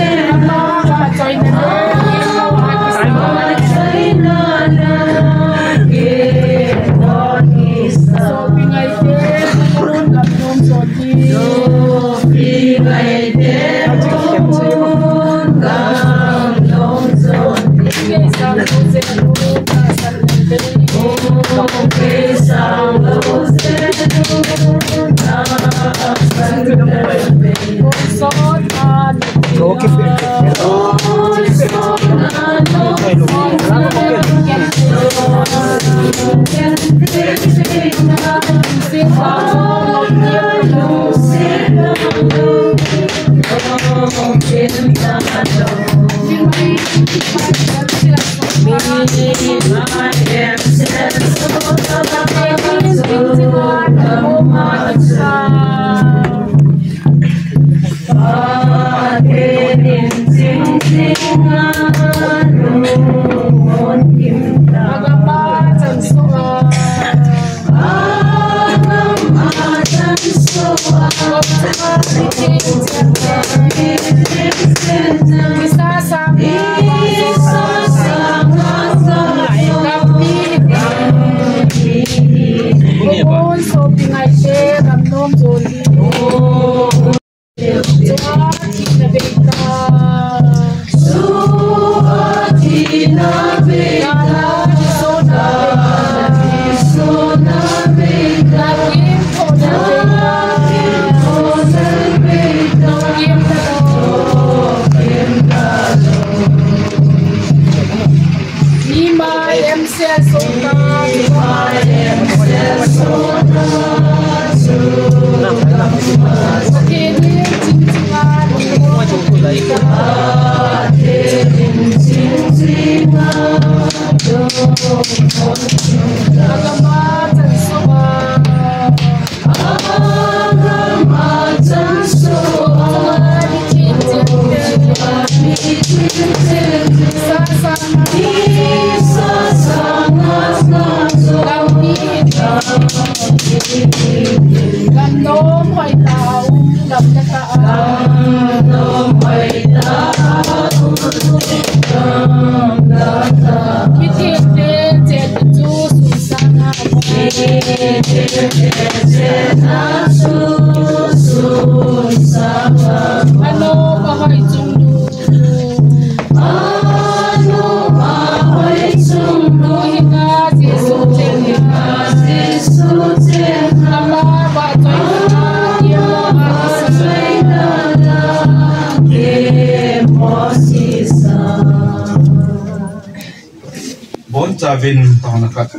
Bin tahun dekat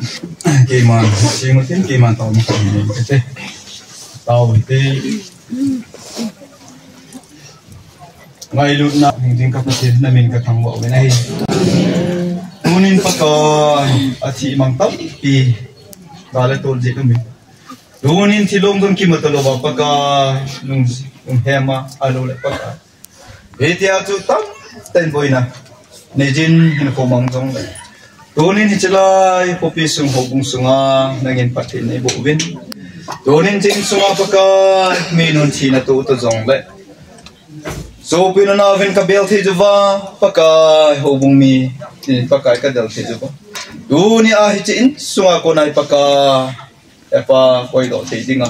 kiman, mungkin kiman tahun ini kita tahu itu ngayu nak hingga kapasitas namin katang bawa benai. Tunin pakai aci mangtap pi balik tol je kami. Tunin tilong dun kimat lo pakai nung hema alo le pakai. Betia tu tam ten boina nejin hina komang jong le. Tunin hicilai kopi sung hobung sunga nangin patin ibu win. Tunin jing sunga pakai minun cina tu zong le. So pinanawin ka bel tejava pakai hobung mi pakai ka del tejava. Duni ahicin sunga ko nai pakai apa koi do tejinga.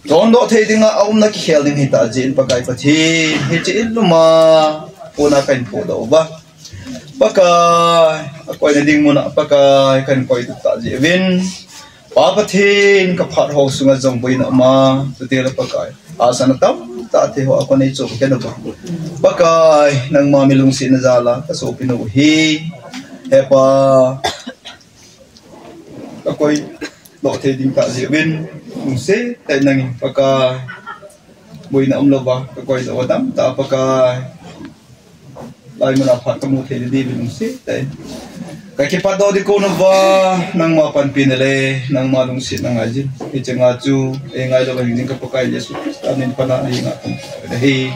Don do tejinga aum na ki helding hita jin pakai pati hicin luma ko na kain po do ba. Pakai aku ada ding muna pakai kan koi tak je win papatin kapat ho sunga jong boy na ma tutira pakai asana tam ta te ho ako nei chok ken ba pakai nang mamilung sin na zala kaso pinuhi hepa akoi do te ding ta je win muse tai nang pakai boy na umlo ba koi do dam ta pakai lai mana pat kamu tadi di binung si, kaki pada di kono ba nang mapan pinele nang malung si nang ajin, iceng aju, ngai lo bang jingka pakai Yesus Kristus, amin pana ingat, dahi.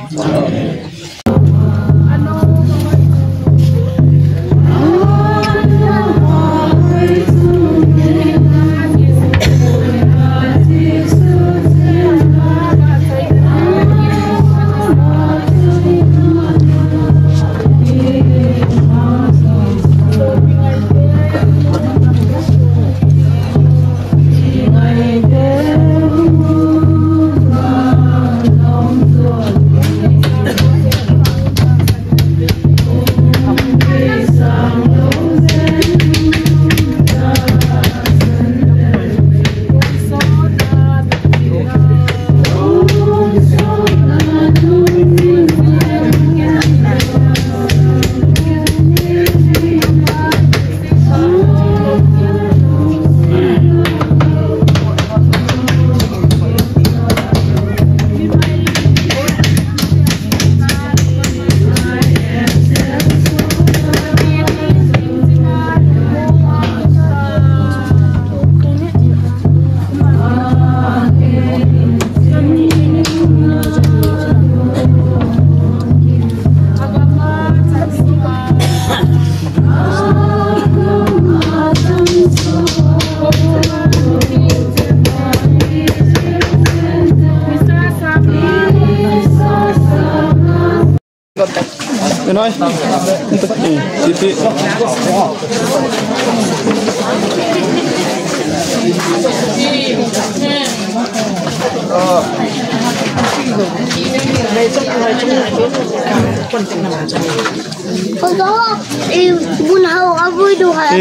nói chị Con đó buồn hầu ở vui đủ hả?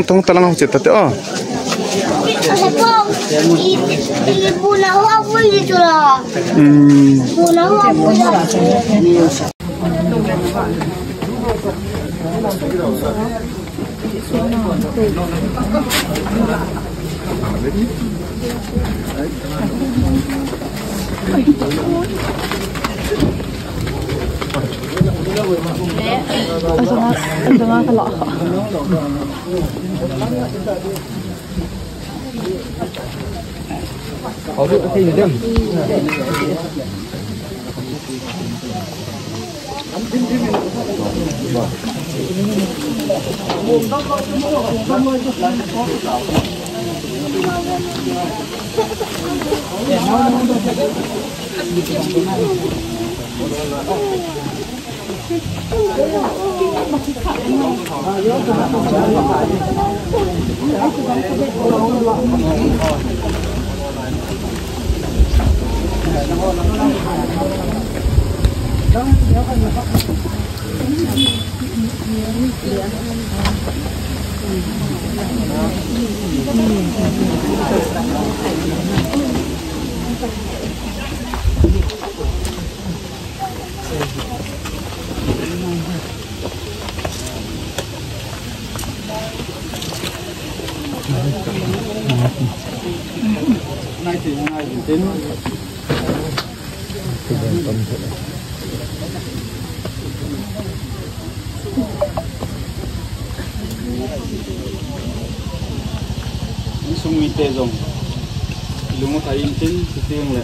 Không talang học chết tao Anh không, buồn hầu ở vui đi chỗ nào? Buồn hầu ở vui đâu? sung mi te zong lungo thai in tin tieng le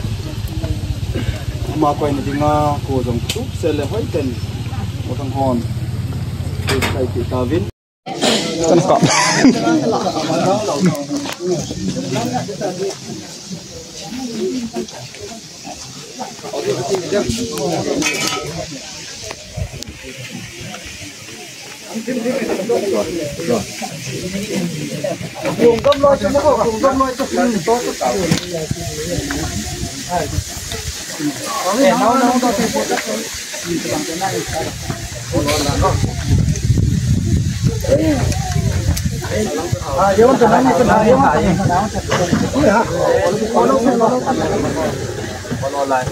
ma koi ni dinga ko zong tup se le hoi ten o thang hon kai ti ta vin tan ka Cùng tâm lôi cho nó vào, cùng tâm lôi cho nó tốt. Nó to thì một cái giờ con cái này cái này nó lại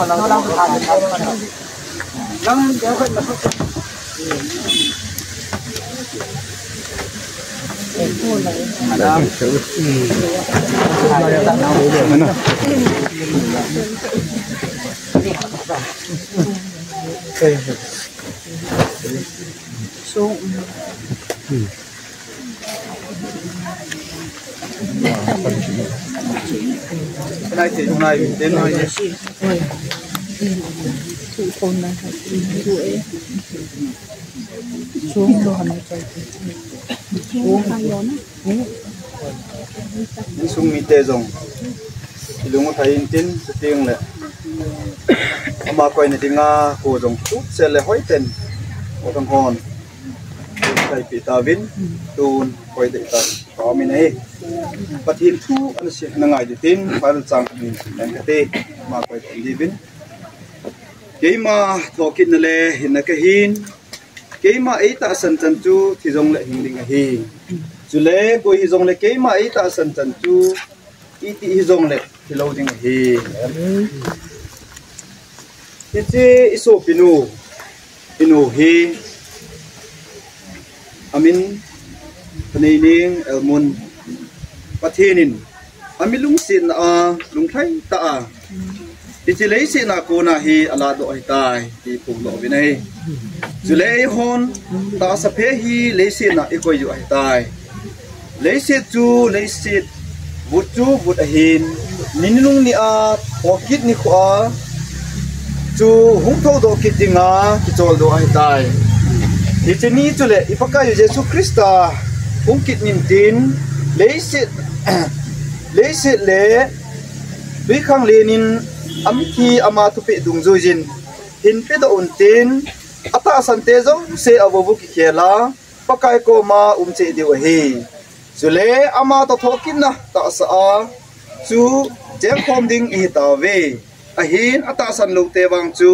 nó đang lắm kéo khách là cái này thì hôm nay đến nói gì thủ thôn này phải đuổi xuống đồ này phải xuống hai gió đi xuống mi te zong lungo thai in tin tieng le ma koi ni dinga ko zong tup se le hoi ten o thang hon kai pi ta vin tun koi de ta ko mi nei pathin thu an se na ngai de tin par chang ni nang ka te ma koi di vin keima thokin le hin na ka hin keima ei ta san chan chu thi jong le hing ding hi chule ko hi jong le keima ei ta san chan chu i ti hi jong le thi lo ding hi ti iso pinu hi amin paneling elmon pathenin amilung sin a lung thai ta a ti lei se na ko na hi ala do ai tai ti pu lo bi nei zulei hon ta sa phe hi lei se na e ko yu ai tai lei se chu lei se but chu but a hin ninung ni a okit ni ko a chu hung tho do kit dinga ki chol do ai tai ti cheni chu le ipaka yu jesu krista hung kit nin tin lei se le bi khang lenin am thi ama tu pe dung zo jin hin pe da untin ata sante zo se awobu ki khela pakai ko ma che diu he zule ama to thokin na ta sa a chu jeng khom ding I ta ve a hin ata san lu te wang chu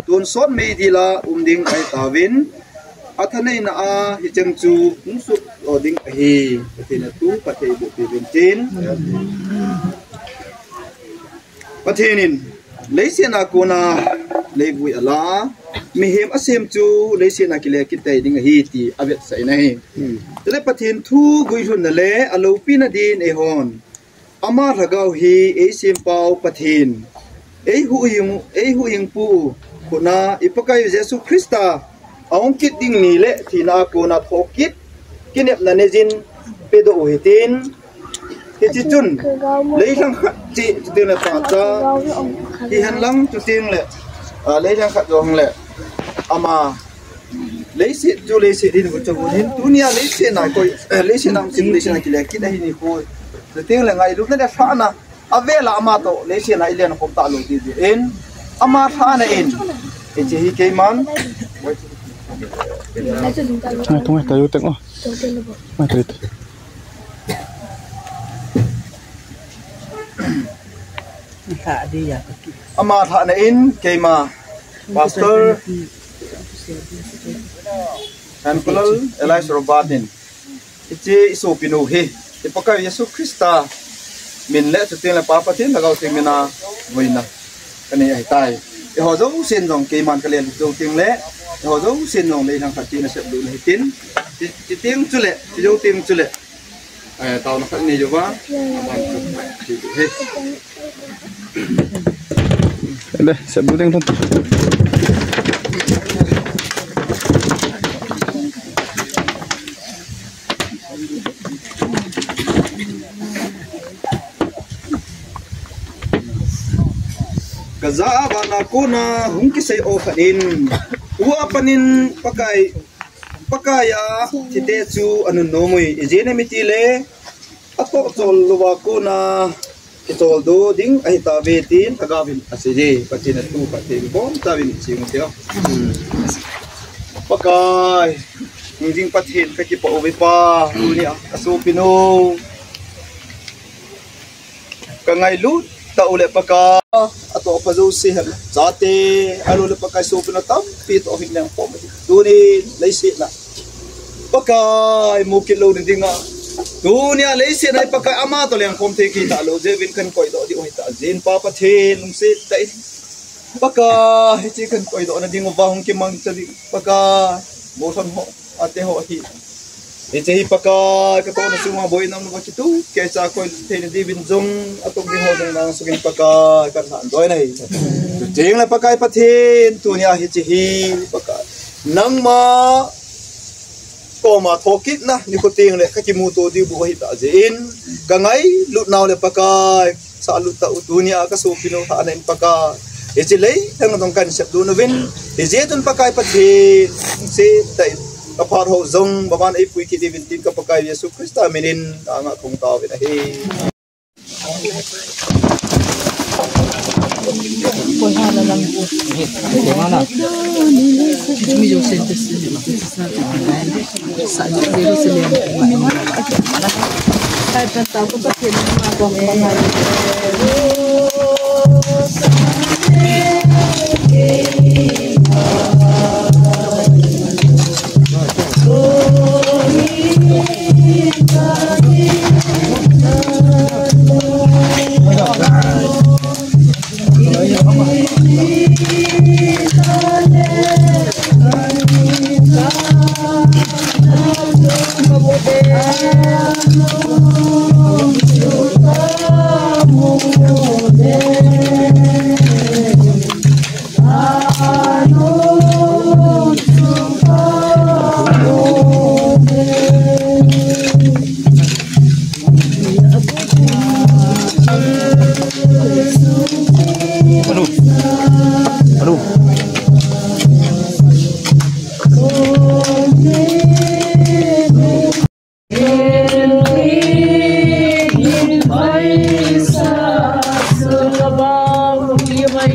tun son me dila ding ai ta vin athanei na a hi chang chu su ding hi patina tu pathe bu pi bin tin pathenin leisena kona leibui ala mi hem asem chu leisena kile kitai ding hi ti avet sai na hi tele pathin thu gui hun na le alo pi na din e hon ama ragau hi e sim pau pathin e hu ying pu kuna ipakai Yesu Krista aung kit ding ni le thina kona thokit kinep na nejin pedo hitin hi chun leihlang khat chi tin la pa cha hi han lang chu ting le leihlang khat jong le ama leisi chu leisi din bu chu hin dunia leisi na koi leisi nam sim leisi na kile kit hi ni ko chu ting le ngai lu na fa na avela ama to leisi na ile na kom ta lu ti en ama tha na en e chi hi ke man tunggu tayo tengok mari ama tha na in ke ma pastor Ankulal Elias Robatin ichi iso pinu he ipakai Yesu Krista min le chutin la papa tin lagaw ting mina voina kani ai tai e ho zo sin jong ke man kalen zo ting le e ho zo sin jong le nang khati na sep du le tin ti ting chu le ti zo ting chu le tao na khani jo wa he deh sep du ting thon kaza bana kuna hungki sei o khanin wa panin pakaya tite chu anu nomoi ejene mitile ato chol luwa kuna kitol do ding ai ta vetin agavin asije patina tu patin bom tawin ching tio pakai nging patin ka ki pa ovi pa dunia asu pino kangai lut ta ule paka ato pa zo si zate alo le paka so pino tam pit of hing lang pom duni leisi na pakai mo kilo dinga dunia leisi na pakai ama to lang pom te ki ta lo je vin kan koi do di oi ta zin pa pa the lung se tai pakai chi kan koi do na ding wa hong ki mang cha di pakai mo son ho ate ho hi ite hi pakai ka to na suma boy nam no kitu ke cha ko te ni di bin jong atong gi ho dang nang sugin pakai kan han doi nai ting la pakai pathin tu nia hi chi hi pakai nang ma ko ma thokit na ni ko ting le ka ki mu to di bu hi ta jin ka ngai lut naw le pakai sa lut ta dunia ka so pino ha nen pakai e chi lei tang dong kan sep du no vin e je tun pakai pathin se tai kapar ho zong baban ai pui ki divin tin ka pakai Yesu Krista menin anga kong taw ina he Poi hala lang po. Mana? Mi yo sente se sa yo se le. Ay tanta ko pa kini ma ko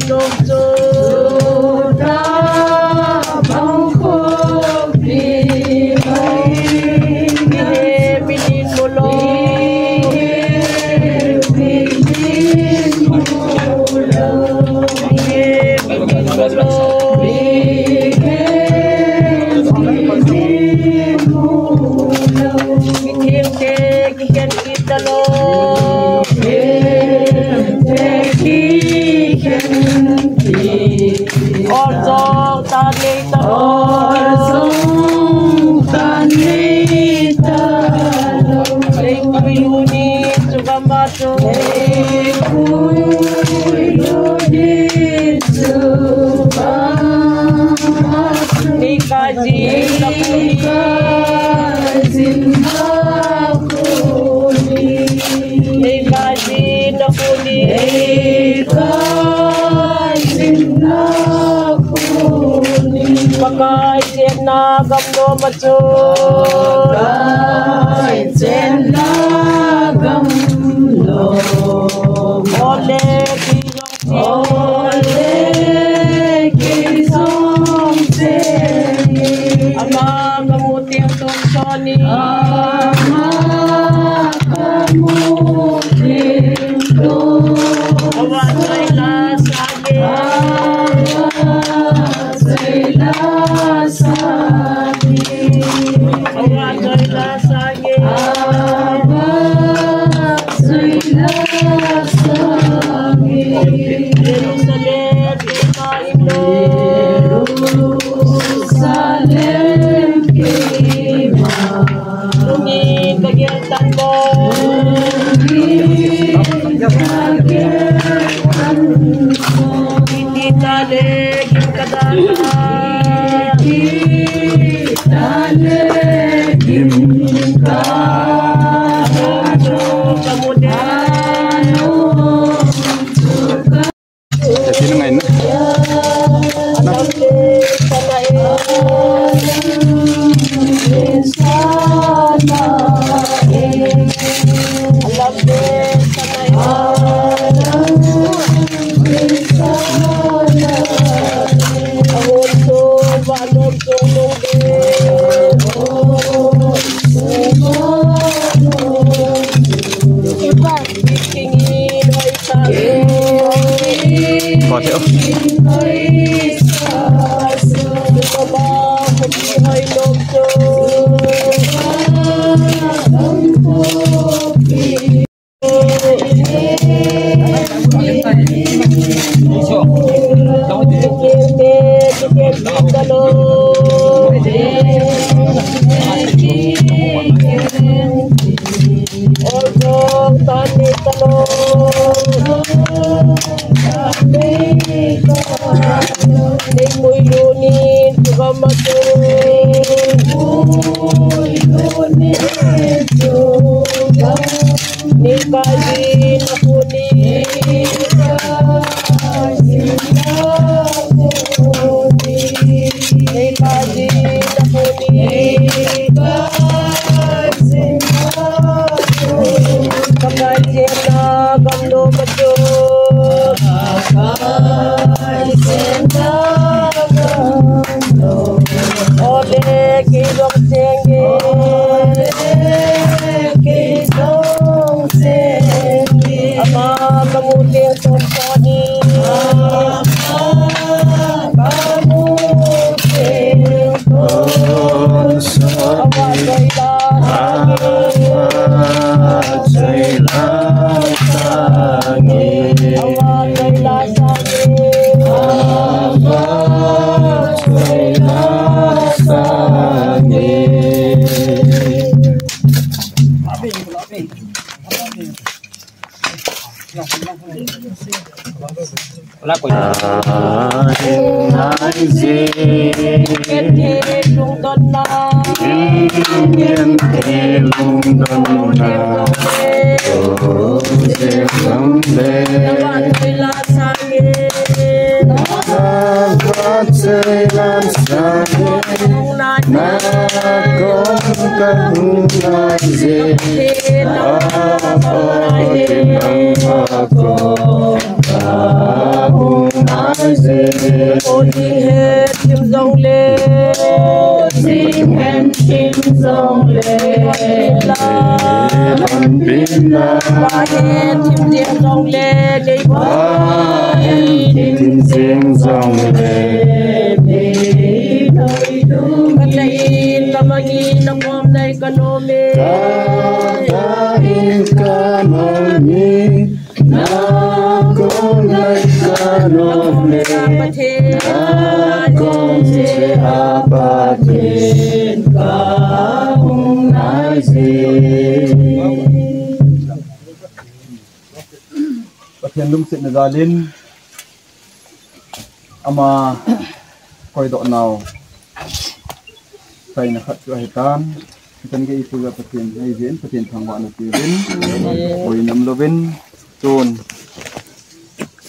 Doctor Kami na kung nagkakaroon Pathian lung sit na dalin ama koi do now kai na khat chu hitan hitan ge ipu ga pathian nei ven pathian thangwa na ti ven oi nam lovin chun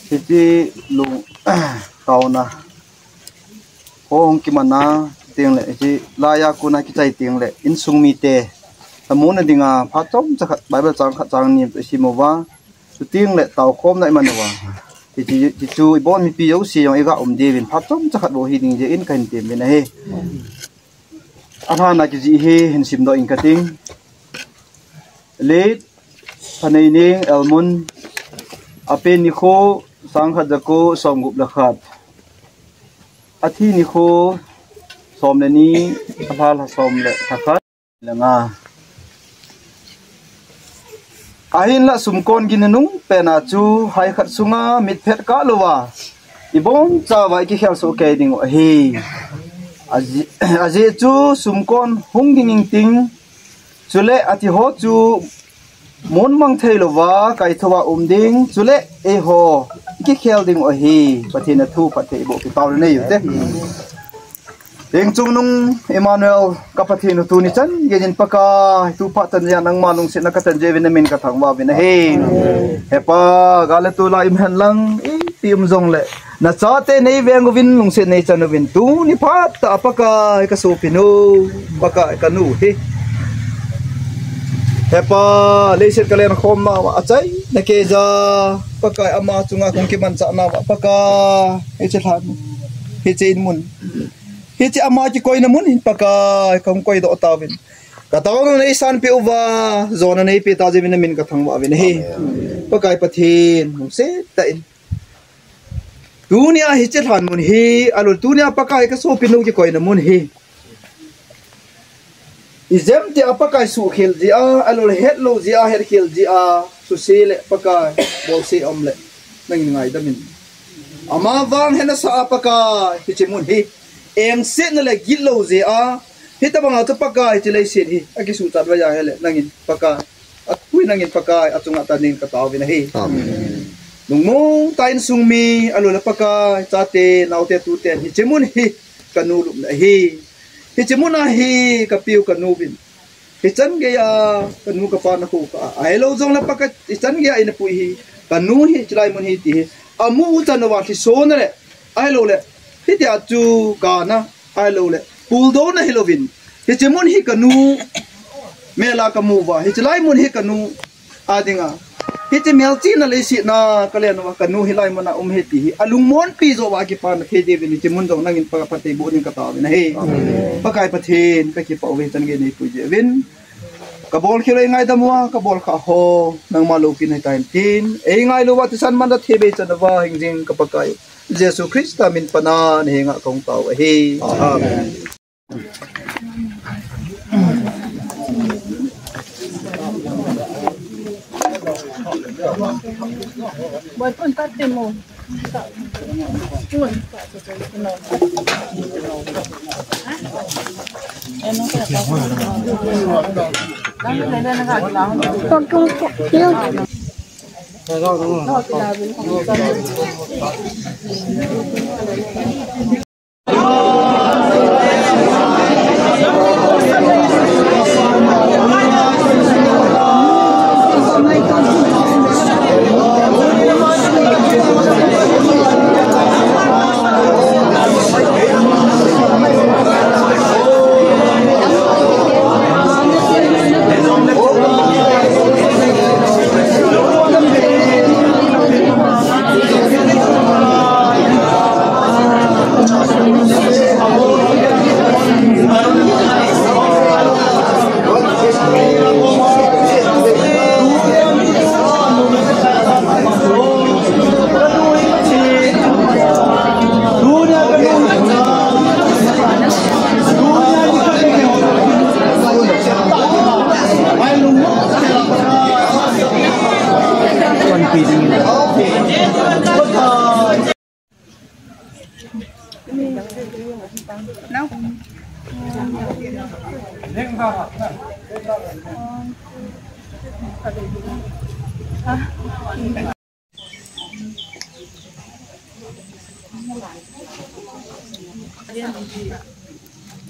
ti lung kauna hong ki mana tiang le ji laya kuna ki chai tiang le in sung mi te amuna dinga pha chom cha bible chang khat chang ni si mowa su tiang le tau khom nai manwa ti chu bon mi pi yo si yong ega devin pha chom cha khat bo hi ding je in kan tem na he ana ki ji he hin sim do in kating le panai ning elmun apen ni kho sang khat jako som gup la khat athi ni kho som le ni aphal ha som le khat langa ahin la sumkon ginanung pena chu hai khat sunga mit phet ka lowa ibon chawa ki khel so ke ding he aje chu sumkon hungding ting chule ati ho chu mon mang thei lowa kai thowa umding chule e ho ki khel ding he pathina thu pathe bo ki taw ne yute eng chung nung Emmanuel kapathinu tu ni chan gejin paka tu pa tan ya nang malung sin ka tan je vinamin ka thangwa vin he hepa gale tu la im han lang e tim zong le na cha te nei veng vin lung se nei chan vin tu ni phat ta paka ka so pinu paka ka nu he hepa leiset kalen khom na achai na ke ja paka ama chunga kong ki man cha na paka e che than he chein mun hichi ama ki koi na mun hin paka kam koi do tawin ka tawang nei san pe uwa zona nei pe ta jevin min ka thangwa vin he pakai pathin se ta in dunia hichi than mun hi alul dunia pakai ka so pinu ki koi na mun hi izem ti apakai su khel ji a alul het lo ji a her khel ji a su se le pakai bol se omle nang ngai da min ama wang hena sa apakai hichi mun hi em set na le gilo ze a hita banga to pakai ti le set hi aki su tat wa ya hele nangin pakai atui nangin pakai atunga tanin ka taw vin hi nungmong tain sungmi alo la pakai chate naute tu te hi chemun hi kanu lu na hi chemuna hi ka piu kanu bin hi chan ge ya kanu ka pa na ko ka ai lo jong la pakai chan ge ai na pui hi kanu hi chlai mun hi ti amu chan wa ki so na le ai lo le hitia chu kana ai lo le puldo na hilovin hi chemun hi kanu mela kamuwa hi chlai mun hi kanu adinga hi che melchi na le si na kalen wa kanu hilai mana he ti alung mon pi zo wa ki pan the de ni chemun zo nangin pa pa te bo ning ka ta na he pakai pathen ka ki pa we tan ge ni pu je win ka bol khilai ngai damwa ka bol kha ho nang ma lo kin hai time tin e ngai lo wa ti san man da thebe chan wa hingjing ka pakai Yesu Krista min panan hinga kong tau he amen Buat pun tak temu. Pun tak temu.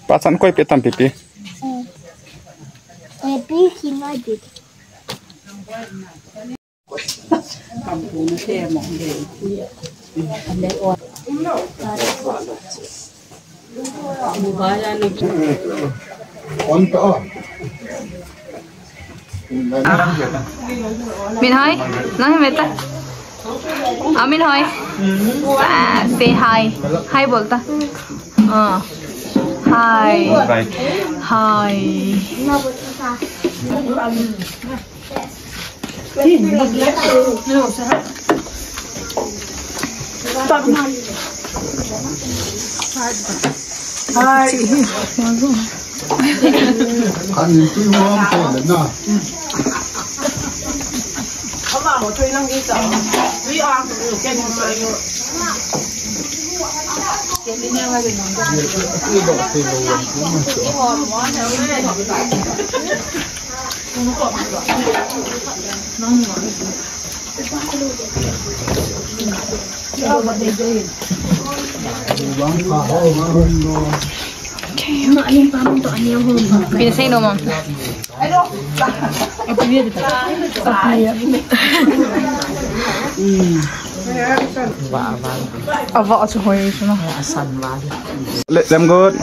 Pasan koi petam pipi. Pipi kinai pipi. Kampung saya mau deh. Ada orang. Buaya ni. Onto. Min hỏi, nói về ta. Min hỏi. Say hi. Hi बोलता. Hi. Hi. Anh tuy hoang tên là nào. Không mà một chơi năng đi chợ, vì ăn được cái gì vậy rồi. Cái gì nhau hay gì nữa? Cái đồ thì đồ cũng mà chỗ. Piensa no mom. Apa dia tu? Awak tu hoi tu noh. Asam lah. Lem good.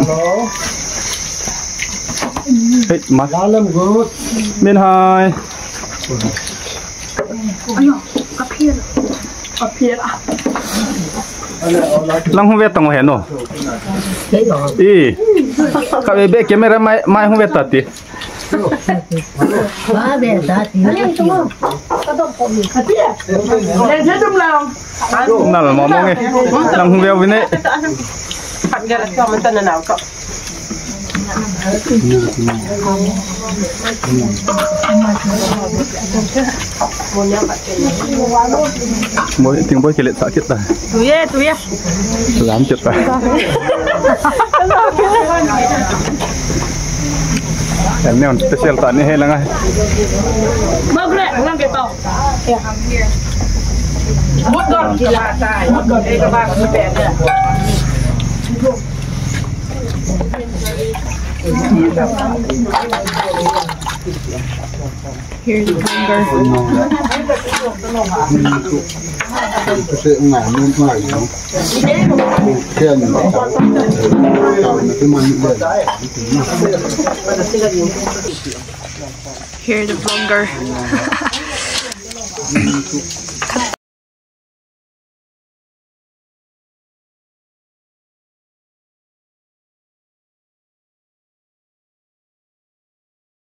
Hey, mas. Lem good. Min hai. Ayo, kapir ah. Lang không biết tông hẹn no. Ý. Các bé bé camera mai không biết tắt đi. Ba bé tắt đi. Lên tông. Cái đó có gì? Kapir. Lên thế tông lòng. Nào là mò nghe. Lang không biết với nè. Bạn nghe là cho mình tên là nào cậu? Mỗi tiếng bôi chỉ lệ sợ chết rồi. Tu ya. Dám chết rồi. Em này special tận này hay là ngay. Mơ cái này, làm cái tàu. Mút con thì là tài. Mút con đây các bạn có bẻ nữa. Here's the hunger. Cái sự ngại nên phải không? Khen mà cháu là cái màn nhựa. Here's the hunger.